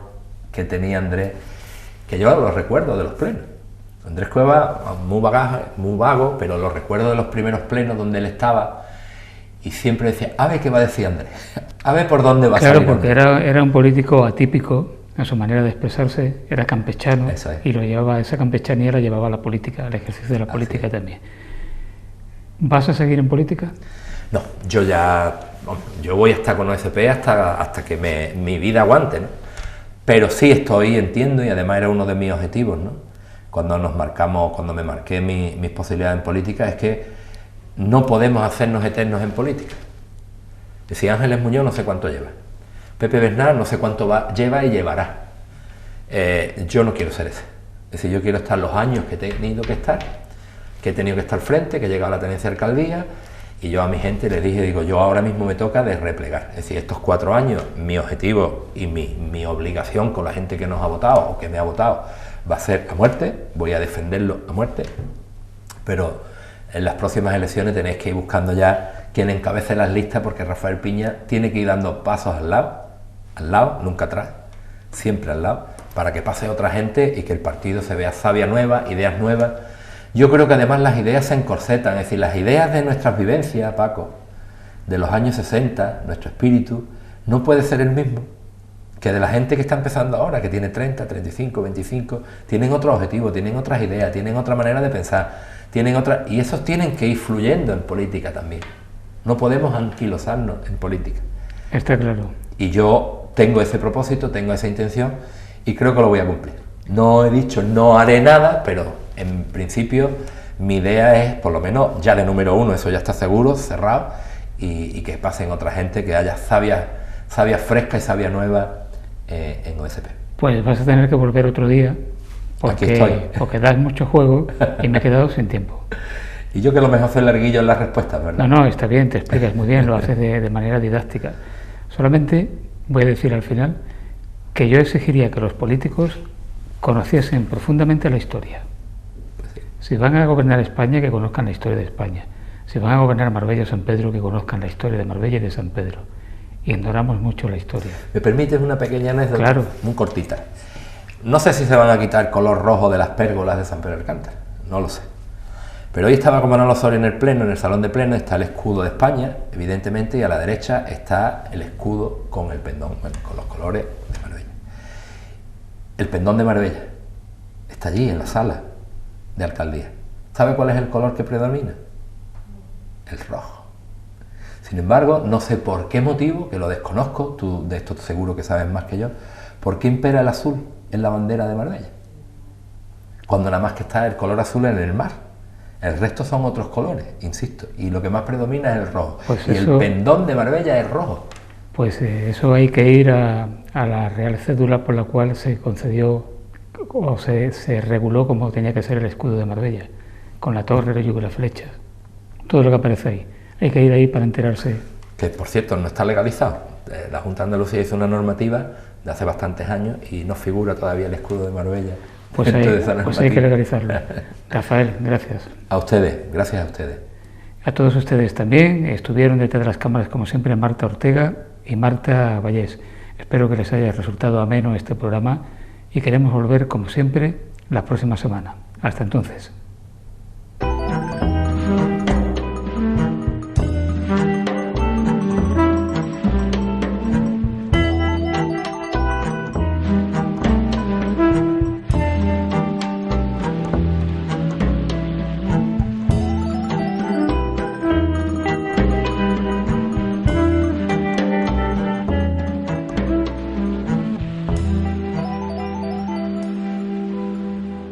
S2: que tenía Andrés, que yo lo recuerdo de los plenos. Andrés Cuevas, muy vago, pero lo recuerdo de los primeros plenos donde él estaba y siempre decía, a ver qué va a decir Andrés, a ver por dónde va a salir.
S1: Claro, porque era un político atípico a su manera de expresarse, era campechano y esa campechanía la llevaba a la política, al ejercicio de la política también. ¿Vas a seguir en política?
S2: No, yo voy a estar con OSP hasta que mi vida aguante, ¿no? Pero sí entiendo, y además era uno de mis objetivos, ¿no? Cuando me marqué mis posibilidades en política, es que no podemos hacernos eternos en política. Decía Ángeles Muñoz, no sé cuánto lleva. Pepe Bernal no sé cuánto lleva y llevará. Yo no quiero ser ese. Es decir, yo quiero estar los años que he tenido que estar, al frente, que he llegado a la tenencia de alcaldía, y yo a mi gente les dije, digo, yo ahora mismo me toca de replegar. Es decir, estos 4 años, mi objetivo y mi obligación con la gente que nos ha votado o que me ha votado va a ser a muerte, voy a defenderlo a muerte, pero en las próximas elecciones tenéis que ir buscando ya quien encabece las listas, porque Rafael Piña tiene que ir dando pasos al lado, nunca atrás, siempre al lado, para que pase otra gente y que el partido se vea savia nueva, ideas nuevas. Yo creo que además las ideas se encorsetan, es decir, las ideas de nuestras vivencias, Paco, de los años 60, nuestro espíritu, no puede ser el mismo que de la gente que está empezando ahora, que tiene 30, 35, 25, tienen otro objetivo, tienen otras ideas, tienen otra manera de pensar, y esos tienen que ir fluyendo en política también. No podemos anquilosarnos en política.
S1: Está claro.
S2: Y yo tengo ese propósito, tengo esa intención y creo que lo voy a cumplir. No he dicho, no haré nada, pero en principio mi idea es, por lo menos ya de número 1, eso ya está seguro, cerrado, y que pasen otra gente, que haya savia fresca y savia nueva en OSP.
S1: Pues vas a tener que volver otro día, porque das mucho juego y me he quedado sin tiempo.
S2: Y yo que lo mejor soy larguillo en las respuestas, ¿verdad?
S1: No, está bien, te explicas muy bien, lo haces de manera didáctica. Solamente voy a decir al final que yo exigiría que los políticos conociesen profundamente la historia.
S2: Pues sí.
S1: Si van a gobernar España, que conozcan la historia de España. Si van a gobernar Marbella o San Pedro, que conozcan la historia de Marbella y de San Pedro. Ignoramos mucho la historia.
S2: ¿Me permites una pequeña anécdota?
S1: Claro.
S2: Muy cortita. No sé si se van a quitar el color rojo de las pérgolas de San Pedro de Alcántara, no lo sé. Pero hoy estaba con Manolo Osorio en el pleno, en el salón de pleno, está el escudo de España, evidentemente, y a la derecha está el escudo con el pendón, bueno, con los colores de Marbella. El pendón de Marbella está allí en la sala de alcaldía. ¿Sabe cuál es el color que predomina? El rojo. Sin embargo, no sé por qué motivo, que lo desconozco, tú de esto seguro que sabes más que yo, ¿por qué impera el azul en la bandera de Marbella? Cuando nada más que está el color azul en el mar. El resto son otros colores, insisto, y lo que más predomina es el rojo.
S1: Pues
S2: y el pendón de Marbella es rojo.
S1: Pues eso hay que ir a la Real Cédula por la cual se concedió o se reguló como tenía que ser el escudo de Marbella, con la torre y la flecha, todo lo que aparece ahí. Hay que ir ahí para enterarse.
S2: Que por cierto no está legalizado. La Junta de Andalucía hizo una normativa de hace bastantes años y no figura todavía el escudo de Marbella.
S1: Pues hay que legalizarlo. Rafael, gracias.
S2: A ustedes, gracias a ustedes.
S1: A todos ustedes también. Estuvieron detrás de las cámaras, como siempre, Marta Ortega y Marta Vallés. Espero que les haya resultado ameno este programa y queremos volver, como siempre, la próxima semana. Hasta entonces.